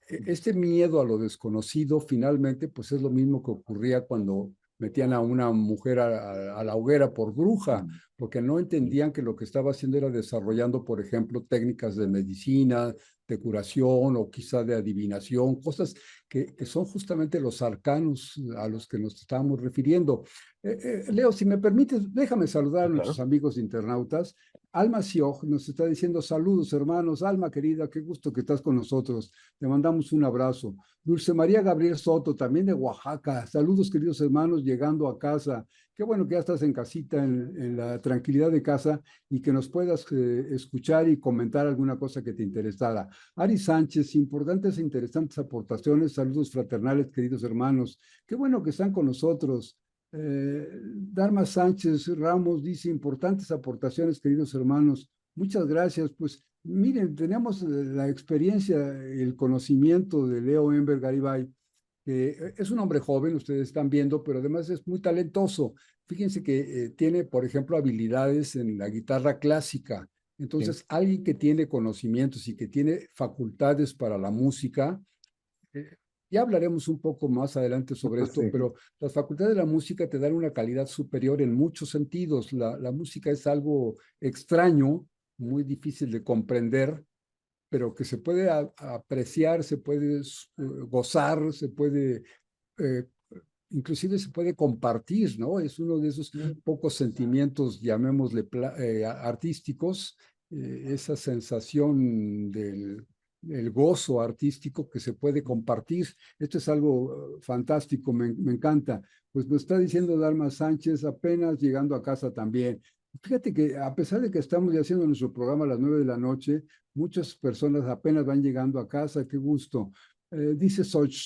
Este miedo a lo desconocido finalmente pues es lo mismo que ocurría cuando metían a una mujer a la hoguera por bruja, porque no entendían que lo que estaba haciendo era desarrollando, por ejemplo, técnicas de medicina, de curación o quizá de adivinación, cosas que son justamente los arcanos a los que nos estábamos refiriendo. Leo, si me permites, déjame saludar a Sí, nuestros claro. amigos internautas. Alma Sioj nos está diciendo saludos, hermanos. Alma querida, qué gusto que estás con nosotros. Te mandamos un abrazo. Dulce María Gabriel Soto, también de Oaxaca. Saludos, queridos hermanos, llegando a casa. Qué bueno que ya estás en casita, en la tranquilidad de casa y que nos puedas escuchar y comentar alguna cosa que te interesara. Ari Sánchez, importantes e interesantes aportaciones. Saludos fraternales, queridos hermanos. Qué bueno que están con nosotros. Dharma Sánchez Ramos dice, importantes aportaciones, queridos hermanos. Muchas gracias. Pues miren, tenemos la experiencia, el conocimiento de Leo Enver Garibay, que es un hombre joven, ustedes están viendo, pero además es muy talentoso. Fíjense que tiene, por ejemplo, habilidades en la guitarra clásica. Sí, Entonces, alguien que tiene conocimientos y que tiene facultades para la música, eh, ya hablaremos un poco más adelante sobre esto, sí, pero las facultades de la música te dan una calidad superior en muchos sentidos. La música es algo extraño, muy difícil de comprender, pero que se puede apreciar, se puede gozar, se puede, eh, inclusive se puede compartir, ¿no? Es uno de esos pocos sentimientos, llamémosle artísticos, esa sensación del gozo artístico que se puede compartir. Esto es algo fantástico, me encanta. Pues me está diciendo Dalma Sánchez, apenas llegando a casa también. Fíjate que a pesar de que estamos ya haciendo nuestro programa a las 9 de la noche, muchas personas apenas van llegando a casa, qué gusto. Dice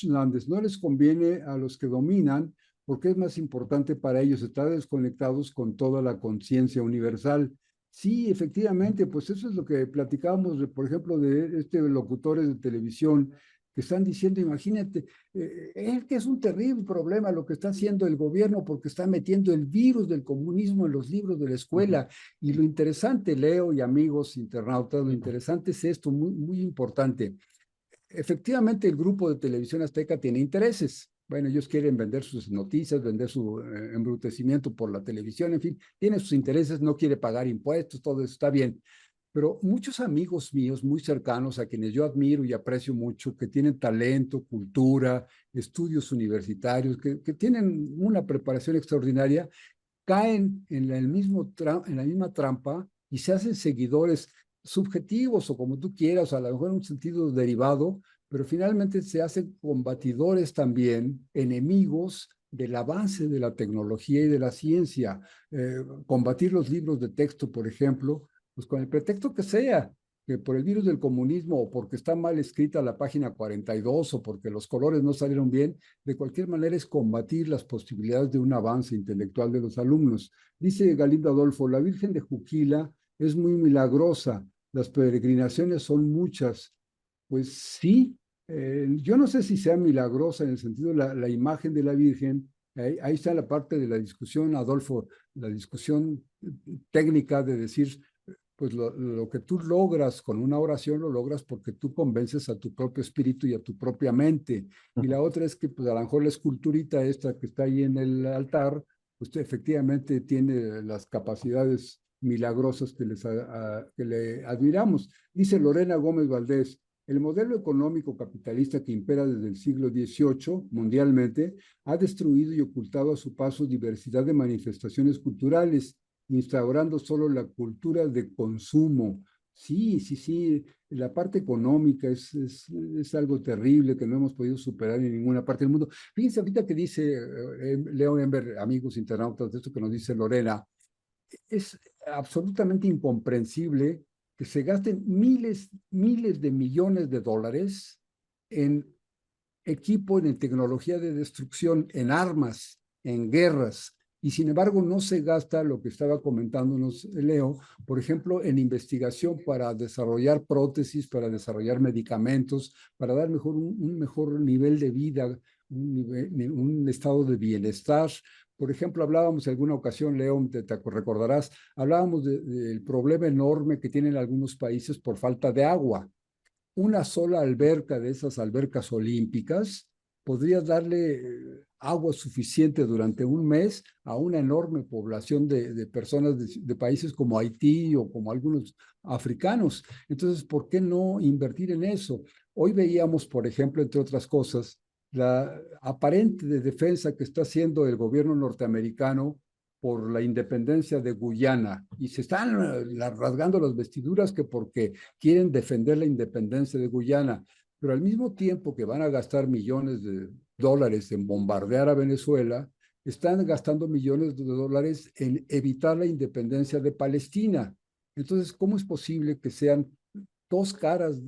Landes, no les conviene a los que dominan porque es más importante para ellos estar desconectados con toda la conciencia universal. Sí, efectivamente, pues eso es lo que platicábamos, por ejemplo, de locutores de televisión que están diciendo, imagínate, es que es un terrible problema lo que está haciendo el gobierno porque está metiendo el virus del comunismo en los libros de la escuela. Y lo interesante, Leo y amigos internautas, lo interesante es esto, muy, muy importante. Efectivamente, el grupo de Televisión Azteca tiene intereses. Bueno, ellos quieren vender sus noticias, vender su embrutecimiento por la televisión, en fin, tiene sus intereses, no quiere pagar impuestos, todo eso está bien. Pero muchos amigos míos muy cercanos, a quienes yo admiro y aprecio mucho, que tienen talento, cultura, estudios universitarios, que tienen una preparación extraordinaria, caen en en la misma trampa y se hacen seguidores subjetivos o como tú quieras, a lo mejor en un sentido derivado, pero finalmente se hacen combatidores también, enemigos del avance de la tecnología y de la ciencia. Combatir los libros de texto, por ejemplo, pues con el pretexto que sea, que por el virus del comunismo o porque está mal escrita la página 42 o porque los colores no salieron bien, de cualquier manera es combatir las posibilidades de un avance intelectual de los alumnos. Dice Galindo Adolfo, la Virgen de Juquila es muy milagrosa, las peregrinaciones son muchas. Pues sí, yo no sé si sea milagrosa en el sentido de la imagen de la Virgen. Ahí está la parte de la discusión, Adolfo, la discusión técnica de decir, pues lo que tú logras con una oración lo logras porque tú convences a tu propio espíritu y a tu propia mente. Y la otra es que pues a lo mejor la esculturita esta que está ahí en el altar, pues efectivamente tiene las capacidades milagrosas que le admiramos. Dice Lorena Gómez Valdés, El modelo económico capitalista que impera desde el siglo XVIII mundialmente ha destruido y ocultado a su paso diversidad de manifestaciones culturales, instaurando solo la cultura de consumo. Sí, sí, sí, la parte económica es algo terrible que no hemos podido superar en ninguna parte del mundo. Fíjense ahorita que dice Leo Ember, amigos internautas, de esto que nos dice Lorena, es absolutamente incomprensible que se gasten miles de millones de dólares en equipo, en tecnología de destrucción, en armas, en guerras, y sin embargo no se gasta lo que estaba comentándonos Leo, por ejemplo, en investigación para desarrollar prótesis, para desarrollar medicamentos, para dar un mejor nivel de vida, un estado de bienestar. Por ejemplo, hablábamos en alguna ocasión, Leo, te recordarás, hablábamos del problema enorme que tienen algunos países por falta de agua. Una sola alberca de esas albercas olímpicas podría darle agua suficiente durante un mes a una enorme población de personas de países como Haití o como algunos africanos. Entonces, ¿por qué no invertir en eso? Hoy veíamos, por ejemplo, entre otras cosas, la aparente defensa que está haciendo el gobierno norteamericano por la independencia de Guyana y se están rasgando las vestiduras que porque quieren defender la independencia de Guyana, pero al mismo tiempo que van a gastar millones de dólares en bombardear a Venezuela, están gastando millones de dólares en evitar la independencia de Palestina. Entonces, ¿cómo es posible que sean dos caras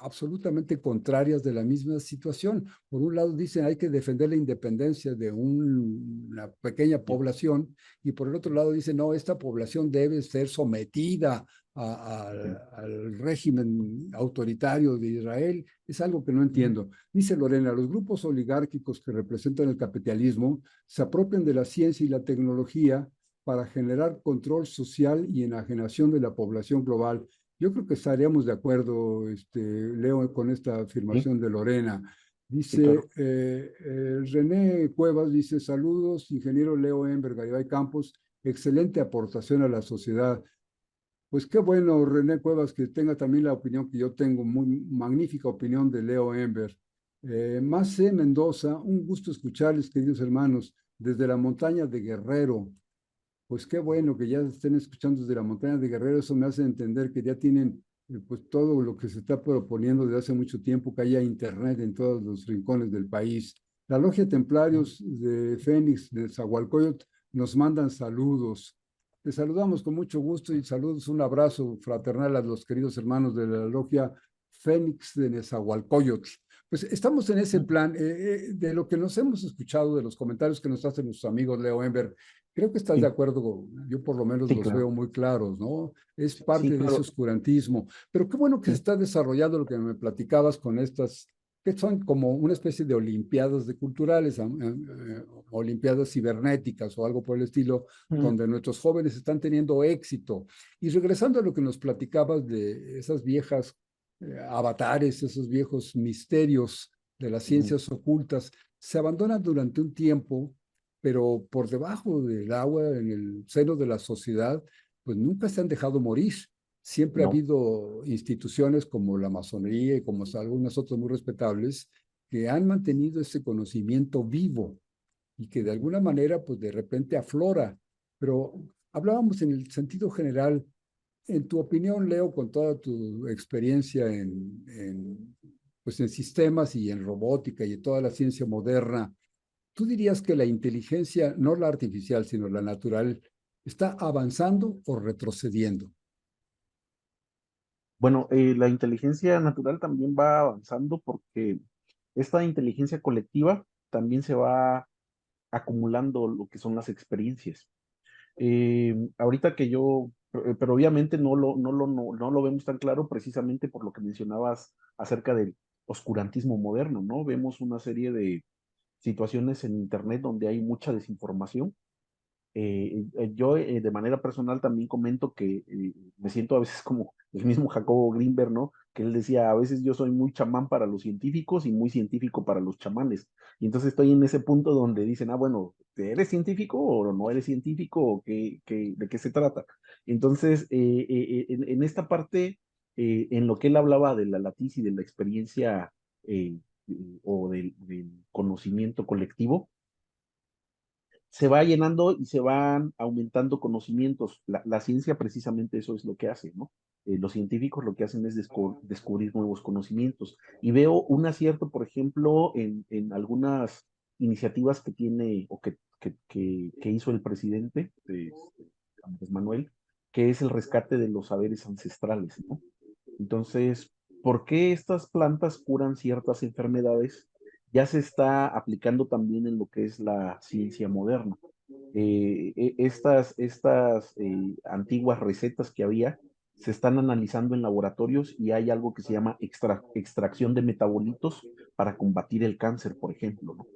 absolutamente contrarias de la misma situación? Por un lado dicen hay que defender la independencia de una pequeña población y por el otro lado dicen no, esta población debe ser sometida al régimen autoritario de Israel. Es algo que no entiendo. Dice Lorena, los grupos oligárquicos que representan el capitalismo se apropian de la ciencia y la tecnología para generar control social y enajenación de la población global. Yo creo que estaríamos de acuerdo, Leo, con esta Sí, afirmación de Lorena. sí, claro. Dice René Cuevas, dice, saludos, ingeniero Leo Ember, Garibay Campos, excelente aportación a la sociedad. Pues qué bueno, René Cuevas, que tenga también la opinión que yo tengo, muy magnífica opinión de Leo Ember. Más Mendoza, un gusto escucharles, queridos hermanos, desde la montaña de Guerrero. Pues qué bueno que ya estén escuchando desde la montaña de Guerrero, eso me hace entender que ya tienen pues todo lo que se está proponiendo desde hace mucho tiempo, que haya internet en todos los rincones del país. La Logia Templarios de Fénix, de Zahualcóyotl, nos mandan saludos. Les saludamos con mucho gusto y saludos, un abrazo fraternal a los queridos hermanos de la Logia Fénix de Nezahualcóyotl. Pues estamos en ese plan, de lo que nos hemos escuchado, de los comentarios que nos hacen nuestros amigos Leo Ember. Creo que estás de Sí, acuerdo, yo por lo menos sí, los claro. veo muy claros, ¿no? Es Sí, parte de ese claro. oscurantismo. Pero qué bueno que se Sí. está desarrollando lo que me platicabas con estas, que son como una especie de olimpiadas de culturales, olimpiadas cibernéticas o algo por el estilo, Mm, donde nuestros jóvenes están teniendo éxito. Y regresando a lo que nos platicabas de esas viejas avatares, esos viejos misterios de las mm, ciencias ocultas, se abandonan durante un tiempo, pero por debajo del agua, en el seno de la sociedad, pues nunca se han dejado morir. Siempre ha no, habido instituciones como la masonería y como algunas otras muy respetables que han mantenido ese conocimiento vivo y que de alguna manera, pues de repente aflora. Pero hablábamos en el sentido general. En tu opinión, Leo, con toda tu experiencia pues en sistemas y en robótica y en toda la ciencia moderna, ¿tú dirías que la inteligencia, no la artificial, sino la natural, está avanzando o retrocediendo? bueno, la inteligencia natural también va avanzando porque esta inteligencia colectiva también se va acumulando lo que son las experiencias. Ahorita que yo, pero obviamente no lo vemos tan claro precisamente por lo que mencionabas acerca del oscurantismo moderno, ¿no? Vemos una serie de situaciones en Internet donde hay mucha desinformación. Yo de manera personal también comento que me siento a veces como el mismo Jacobo Greenberg, ¿no? Que él decía, a veces yo soy muy chamán para los científicos y muy científico para los chamanes. Y entonces estoy en ese punto donde dicen, ah, bueno, ¿eres científico o no eres científico o de qué se trata? Entonces, en esta parte en lo que él hablaba de la latiz y de la experiencia o del conocimiento colectivo, se va llenando y se van aumentando conocimientos. La ciencia precisamente eso es lo que hace, ¿no? Los científicos lo que hacen es descubrir nuevos conocimientos. Y veo un acierto, por ejemplo, en algunas iniciativas que tiene o que hizo el presidente, Andrés Manuel, que es el rescate de los saberes ancestrales, ¿no? Entonces, ¿por qué estas plantas curan ciertas enfermedades? Ya se está aplicando también en lo que es la ciencia moderna. Estas antiguas recetas que había se están analizando en laboratorios y hay algo que se llama extracción de metabolitos para combatir el cáncer, por ejemplo, ¿no?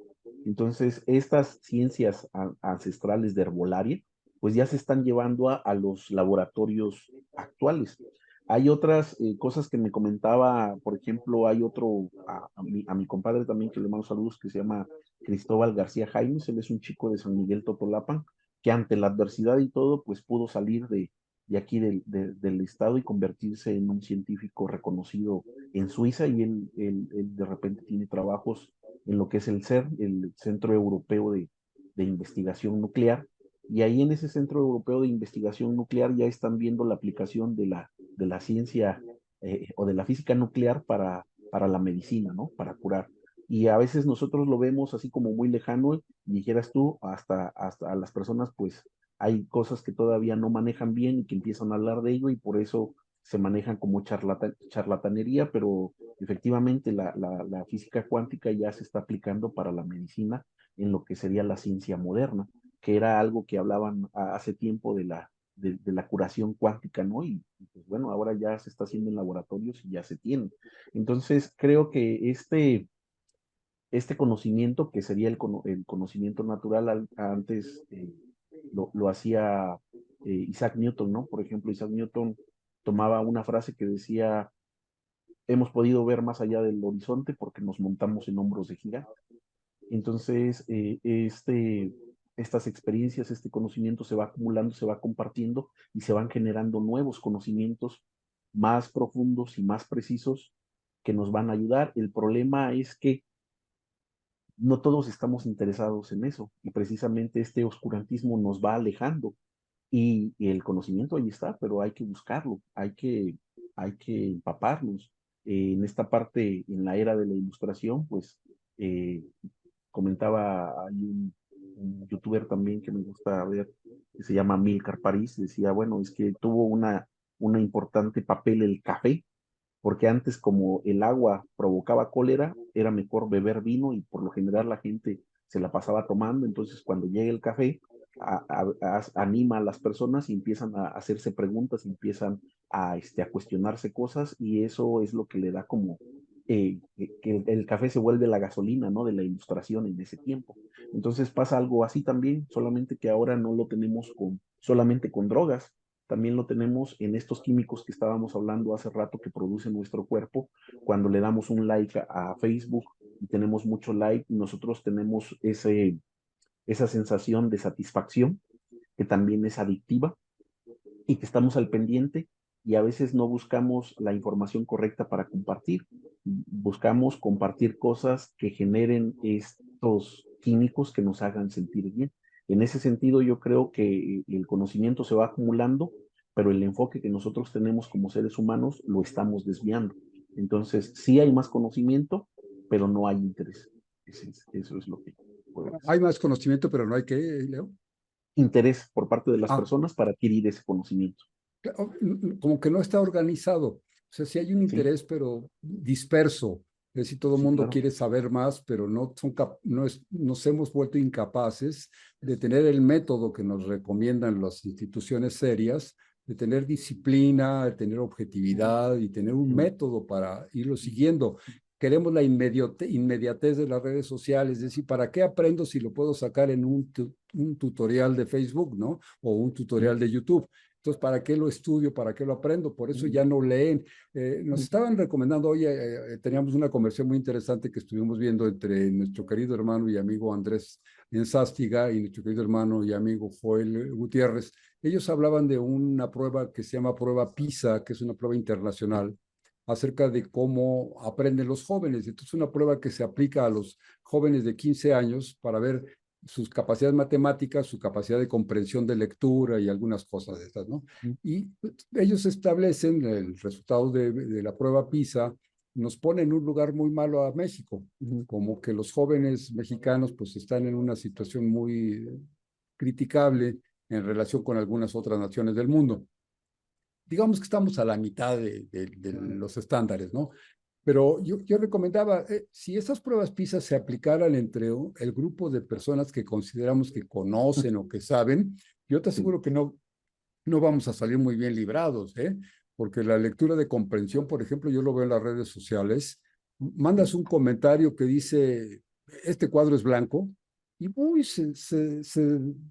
Entonces, estas ciencias ancestrales de herbolaria, pues ya se están llevando a los laboratorios actuales. Hay otras cosas que me comentaba, por ejemplo, hay otro, a mi compadre también que le mando saludos, que se llama Cristóbal García Jaimes, él es un chico de San Miguel Totolapan, que ante la adversidad y todo, pues pudo salir de aquí del estado y convertirse en un científico reconocido en Suiza y él de repente tiene trabajos en lo que es el CER, el Centro Europeo de Investigación Nuclear, y ahí en ese Centro Europeo de Investigación Nuclear ya están viendo la aplicación de la ciencia o de la física nuclear para la medicina, ¿no? Para curar. Y a veces nosotros lo vemos así como muy lejano, y dijeras tú, hasta a las personas, pues hay cosas que todavía no manejan bien y que empiezan a hablar de ello y por eso se manejan como charlatanería, pero efectivamente la física cuántica ya se está aplicando para la medicina en lo que sería la ciencia moderna, que era algo que hablaban hace tiempo de la curación cuántica, ¿no? Y pues bueno, ahora ya se está haciendo en laboratorios y ya se tiene. Entonces, creo que este conocimiento, que sería el conocimiento natural, antes lo hacía Isaac Newton, ¿no? Por ejemplo, Isaac Newton tomaba una frase que decía, hemos podido ver más allá del horizonte porque nos montamos en hombros de gigante. Entonces, estas experiencias, este conocimiento se va acumulando, se va compartiendo y se van generando nuevos conocimientos más profundos y más precisos que nos van a ayudar. El problema es que no todos estamos interesados en eso y precisamente este oscurantismo nos va alejando y el conocimiento ahí está, pero hay que buscarlo, hay que empaparnos. En esta parte, en la era de la ilustración, pues eh, comentaba, hay un youtuber también que me gusta ver, que se llama Milcar París, decía, bueno, es que tuvo una importante papel el café, porque antes como el agua provocaba cólera, era mejor beber vino y por lo general la gente se la pasaba tomando, entonces cuando llega el café, anima a las personas y empiezan a hacerse preguntas, empiezan a cuestionarse cosas y eso es lo que le da como que el café se vuelve la gasolina, ¿no? De la ilustración en ese tiempo. Entonces pasa algo así también, solamente que ahora no lo tenemos solamente con drogas, también lo tenemos en estos químicos que estábamos hablando hace rato que produce nuestro cuerpo. Cuando le damos un like a Facebook y tenemos mucho like, nosotros tenemos esa sensación de satisfacción que también es adictiva y que estamos al pendiente y a veces no buscamos la información correcta para compartir. Buscamos compartir cosas que generen estos químicos que nos hagan sentir bien. En ese sentido, yo creo que el conocimiento se va acumulando, pero el enfoque que nosotros tenemos como seres humanos lo estamos desviando. Entonces, sí hay más conocimiento, pero no hay interés. Eso es lo que puedo decir. Hay más conocimiento, pero no hay que, Leo. Interés por parte de las Ah, personas para adquirir ese conocimiento. como que no está organizado. O sea, sí hay un Sí, interés, pero disperso. Es decir, todo el sí, mundo claro. quiere saber más, pero nos hemos vuelto incapaces de tener el método que nos recomiendan las instituciones serias, de tener disciplina, de tener objetividad y tener un método para irlo siguiendo. Queremos la inmediatez de las redes sociales, es decir, ¿para qué aprendo si lo puedo sacar en un tutorial de Facebook, ¿no? O un tutorial de YouTube. Entonces, ¿para qué lo estudio? ¿Para qué lo aprendo? Por eso ya no leen. Nos estaban recomendando, hoy teníamos una conversación muy interesante que estuvimos viendo entre nuestro querido hermano y amigo Andrés Enzástiga y nuestro querido hermano y amigo Joel Gutiérrez, ellos hablaban de una prueba que se llama prueba PISA, que es una prueba internacional, acerca de cómo aprenden los jóvenes. Entonces, una prueba que se aplica a los jóvenes de 15 años para ver sus capacidades matemáticas, su capacidad de comprensión de lectura y algunas cosas de estas, ¿no? Ujú, Y pues, ellos establecen el resultado de la prueba PISA, nos pone en un lugar muy malo a México, ujú, como que los jóvenes mexicanos pues están en una situación muy criticable en relación con algunas otras naciones del mundo. Digamos que estamos a la mitad de los estándares, ¿no? Pero yo recomendaba, si esas pruebas PISA se aplicaran entre el grupo de personas que consideramos que conocen o que saben, yo te sí, aseguro que no vamos a salir muy bien librados, ¿eh? Porque la lectura de comprensión, por ejemplo, yo lo veo en las redes sociales, mandas un comentario que dice, este cuadro es blanco, y uy, se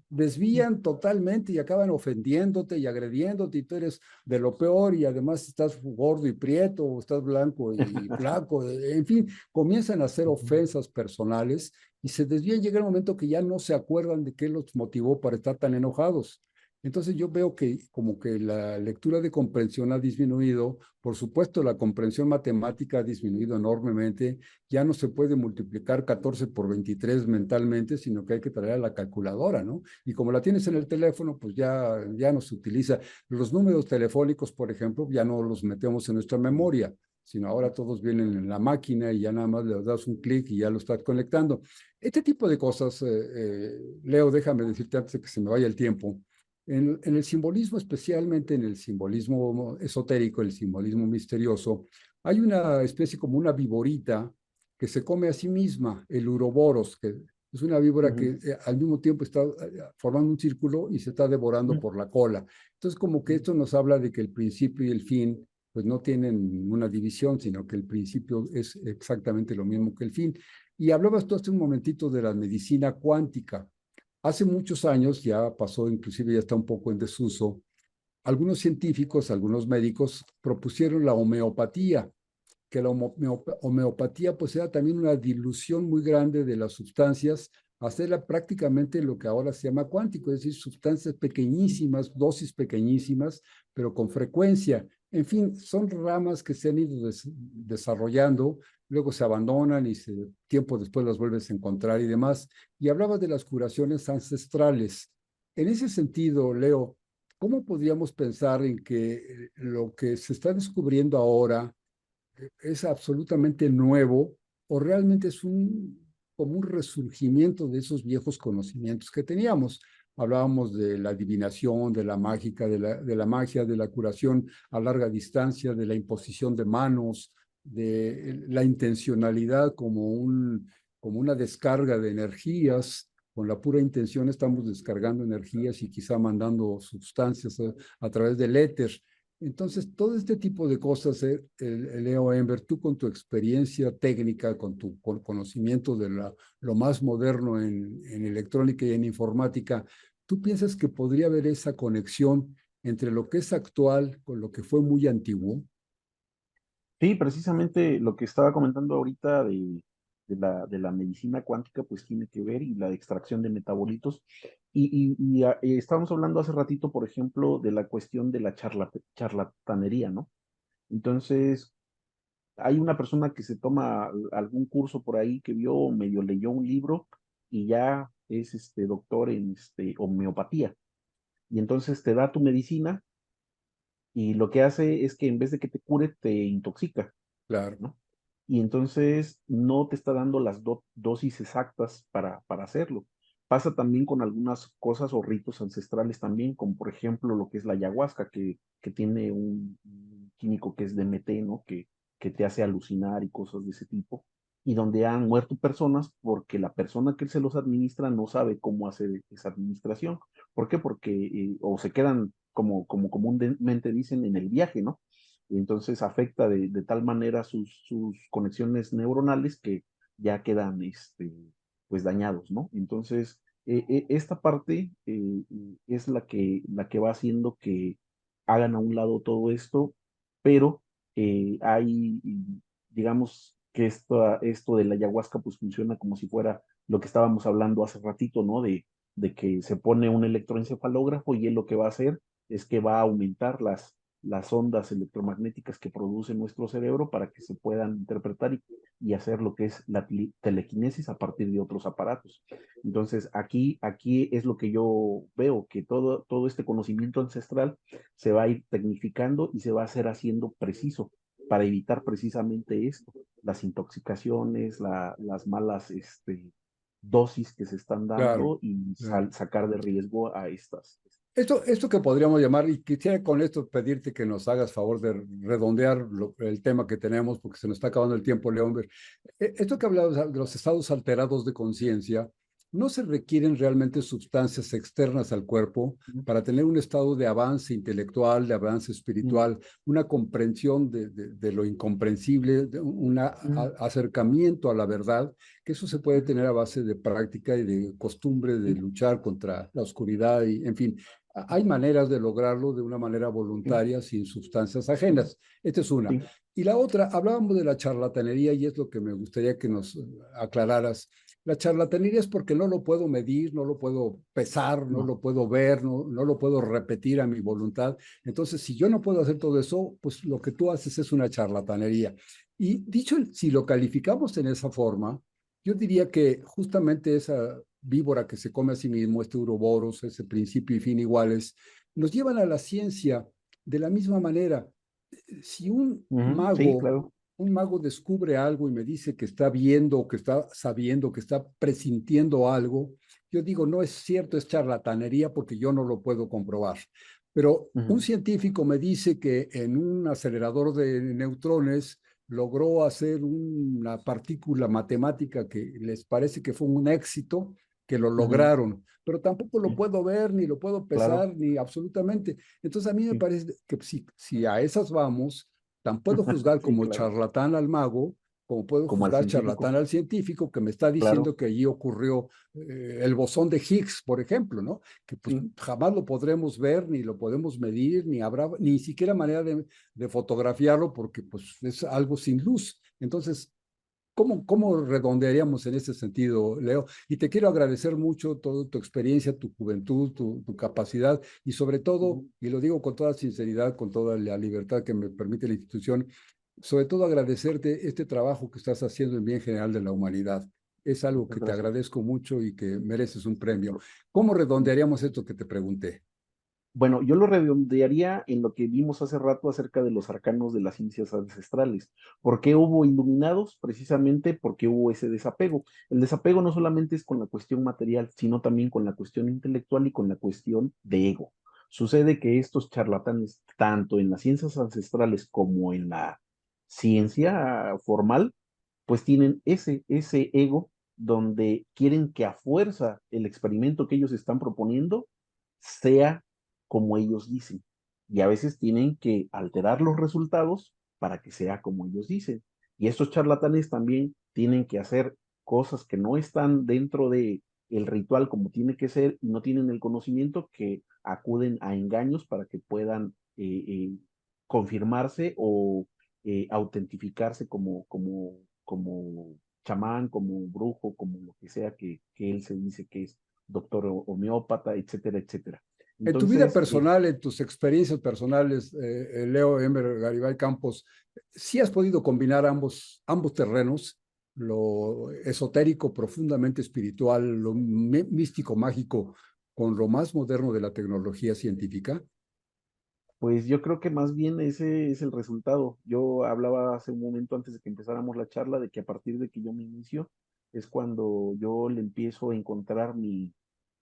desvían totalmente y acaban ofendiéndote y agrediéndote, y tú eres de lo peor, y además estás gordo y prieto, o estás blanco y flaco, en fin, comienzan a hacer ofensas personales y se desvían, llega el momento que ya no se acuerdan de qué los motivó para estar tan enojados. Entonces yo veo que como que la lectura de comprensión ha disminuido, por supuesto la comprensión matemática ha disminuido enormemente, ya no se puede multiplicar 14 por 23 mentalmente, sino que hay que traer a la calculadora, ¿no? Y como la tienes en el teléfono, pues ya no se utiliza. Los números telefónicos, por ejemplo, ya no los metemos en nuestra memoria, sino ahora todos vienen en la máquina y ya nada más le das un clic y ya lo estás conectando. Este tipo de cosas, Leo, déjame decirte antes de que se me vaya el tiempo, en el simbolismo, especialmente en el simbolismo esotérico, el simbolismo misterioso, hay una especie como una viborita que se come a sí misma, el uroboros, que es una víbora ujú, que al mismo tiempo está formando un círculo y se está devorando ujú, por la cola. Entonces, como que esto nos habla de que el principio y el fin pues no tienen una división, sino que el principio es exactamente lo mismo que el fin. Y hablabas tú hace un momentito de la medicina cuántica. Hace muchos años, ya pasó, inclusive ya está un poco en desuso, algunos científicos, algunos médicos propusieron la homeopatía, que la homeopatía pues era también una dilución muy grande de las sustancias, hacerla prácticamente lo que ahora se llama cuántico, es decir, sustancias pequeñísimas, dosis pequeñísimas, pero con frecuencia. En fin, son ramas que se han ido desarrollando, luego se abandonan y tiempo después las vuelves a encontrar y demás. Y hablabas de las curaciones ancestrales. En ese sentido, Leo, ¿cómo podríamos pensar en que lo que se está descubriendo ahora es absolutamente nuevo o realmente es como un resurgimiento de esos viejos conocimientos que teníamos? Hablábamos de la adivinación, de la mágica, de la magia, de la curación a larga distancia, de la imposición de manos, de la intencionalidad como una descarga de energías. Con la pura intención estamos descargando energías y quizá mandando sustancias a través del éter. Entonces, todo este tipo de cosas, Leo Ember, tú con tu experiencia técnica, con tu conocimiento de lo más moderno en electrónica y en informática, ¿tú piensas que podría haber esa conexión entre lo que es actual con lo que fue muy antiguo? sí, precisamente lo que estaba comentando ahorita de la medicina cuántica, pues tiene que ver, y la extracción de metabolitos. Y estábamos hablando hace ratito, por ejemplo, de la cuestión de la charlatanería, ¿no? Entonces, hay una persona que se toma algún curso por ahí que vio, medio leyó un libro y ya es doctor en homeopatía. Y entonces te da tu medicina y lo que hace es que en vez de que te cure, te intoxica, Claro, ¿no? Y entonces no te está dando las dosis exactas para hacerlo. Pasa también con algunas cosas o ritos ancestrales también, como por ejemplo lo que es la ayahuasca, que tiene un químico que es DMT, ¿no? Que te hace alucinar y cosas de ese tipo, y donde han muerto personas porque la persona que se los administra no sabe cómo hacer esa administración. ¿Por qué? Porque o se quedan, como comúnmente dicen, en el viaje, ¿no? Y entonces afecta de tal manera sus conexiones neuronales que ya quedan pues dañados, ¿no? Entonces, esta parte es la que va haciendo que hagan a un lado todo esto, pero hay, digamos que esto de la ayahuasca pues funciona como si fuera lo que estábamos hablando hace ratito, ¿no? de que se pone un electroencefalógrafo y él lo que va a hacer es que va a aumentar las ondas electromagnéticas que produce nuestro cerebro para que se puedan interpretar y hacer lo que es la telequinesis a partir de otros aparatos. Entonces, aquí es lo que yo veo, que todo este conocimiento ancestral se va a ir tecnificando y se va a hacer haciendo preciso para evitar precisamente esto, las intoxicaciones, las malas dosis que se están Claro. dando y Claro. sacar de riesgo a estas. Esto que podríamos llamar, y quisiera con esto pedirte que nos hagas favor de redondear el tema que tenemos, porque se nos está acabando el tiempo, León. Esto que hablabas de los estados alterados de conciencia, no se requieren realmente sustancias externas al cuerpo para tener un estado de avance intelectual, de avance Mm, espiritual, una comprensión de lo incomprensible, un mm, acercamiento a la verdad, que eso se puede mm, tener a base de práctica y de costumbre de sí, luchar contra la oscuridad y, en fin, hay maneras de lograrlo de una manera sí, voluntaria, sin sustancias ajenas. Esta es una. sí, Y la otra, hablábamos de la charlatanería y es lo que me gustaría que nos aclararas. La charlatanería es porque no lo puedo medir, no lo puedo pesar, no no. lo puedo ver, no lo puedo repetir a mi voluntad. Entonces, si yo no puedo hacer todo eso, pues lo que tú haces es una charlatanería. Y dicho, si lo calificamos en esa forma, yo diría que justamente esa víbora que se come a sí mismo, este uroboros, ese principio y fin iguales, nos llevan a la ciencia de la misma manera. Si Ujú, sí, claro. un mago descubre algo y me dice que está viendo, que está sabiendo, que está presintiendo algo, yo digo, no es cierto, es charlatanería porque yo no lo puedo comprobar. Pero un Ujú, científico me dice que en un acelerador de neutrones logró hacer una partícula matemática que les parece que fue un éxito, que lo ujú, lograron, pero tampoco lo sí, puedo ver, ni lo puedo claro. pesar, ni absolutamente. Entonces a mí me Sí. parece que si a esas vamos, tan puedo juzgar Sí, como claro. charlatán al mago, como puedo Como al juzgar charlatán científico, al científico que me está claro. diciendo que allí ocurrió el bosón de Higgs, por ejemplo, ¿no? Que pues Sí. jamás lo podremos ver, ni lo podemos medir, ni habrá ni siquiera manera de fotografiarlo porque pues es algo sin luz. Entonces, ¿cómo redondearíamos en ese sentido, Leo? Y te quiero agradecer mucho toda tu experiencia, tu juventud, tu capacidad y sobre todo, Ujú, y lo digo con toda sinceridad, con toda la libertad que me permite la institución, sobre todo agradecerte este trabajo que estás haciendo en bien general de la humanidad. Es algo muchas que te gracias. agradezco mucho y que mereces un premio. ¿Cómo redondearíamos esto que te pregunté? Bueno, yo lo redondearía en lo que vimos hace rato acerca de los arcanos de las ciencias ancestrales. ¿Por qué hubo iluminados? Precisamente porque hubo ese desapego. El desapego no solamente es con la cuestión material, sino también con la cuestión intelectual y con la cuestión de ego. Sucede que estos charlatanes, tanto en las ciencias ancestrales como en la ciencia formal, pues tienen ese ego donde quieren que a fuerza el experimento que ellos están proponiendo sea como ellos dicen. Y a veces tienen que alterar los resultados para que sea como ellos dicen. Y estos charlatanes también tienen que hacer cosas que no están dentro de el ritual como tiene que ser y no tienen el conocimiento que acuden a engaños para que puedan confirmarse o autentificarse como chamán, como brujo, como lo que sea que él se dice que es doctor homeópata, etcétera, etcétera. En tu vida Entonces, personal, en tus experiencias personales, Leo Emer Garibay Campos, ¿sí has podido combinar ambos terrenos, lo esotérico, profundamente espiritual, lo místico, mágico, con lo más moderno de la tecnología científica? pues yo creo que más bien ese es el resultado. Yo hablaba hace un momento antes de que empezáramos la charla de que a partir de que yo me inicio es cuando yo le empiezo a encontrar mi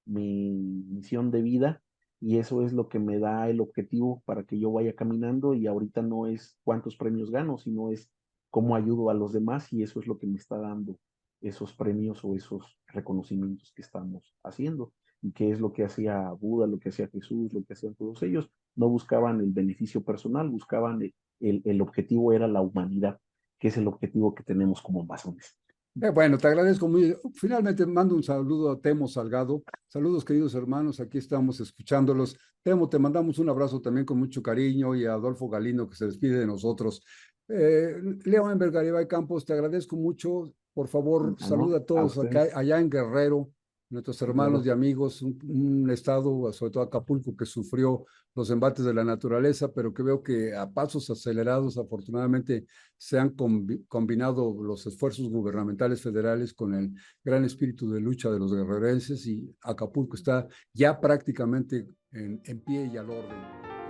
misión de vida y eso es lo que me da el objetivo para que yo vaya caminando y ahorita no es cuántos premios gano, sino es cómo ayudo a los demás y eso es lo que me está dando esos premios o esos reconocimientos que estamos haciendo y que es lo que hacía Buda, lo que hacía Jesús, lo que hacían todos ellos. No buscaban el beneficio personal, buscaban el objetivo era la humanidad, que es el objetivo que tenemos como masones. Bueno, te agradezco muy. Finalmente mando un saludo a Temo Salgado. Saludos, queridos hermanos, aquí estamos escuchándolos. Temo, te mandamos un abrazo también con mucho cariño y a Adolfo Galindo que se despide de nosotros. Leo Enver Garibay Campos, te agradezco mucho. Por favor, Ah, no, saluda a a todos acá, ustedes. allá en Guerrero. nuestros Sí, hermanos claro. y amigos, un estado, sobre todo Acapulco, que sufrió los embates de la naturaleza, pero que veo que a pasos acelerados, afortunadamente, se han combinado los esfuerzos gubernamentales federales con el gran espíritu de lucha de los guerrerenses y Acapulco está ya prácticamente en pie y al orden.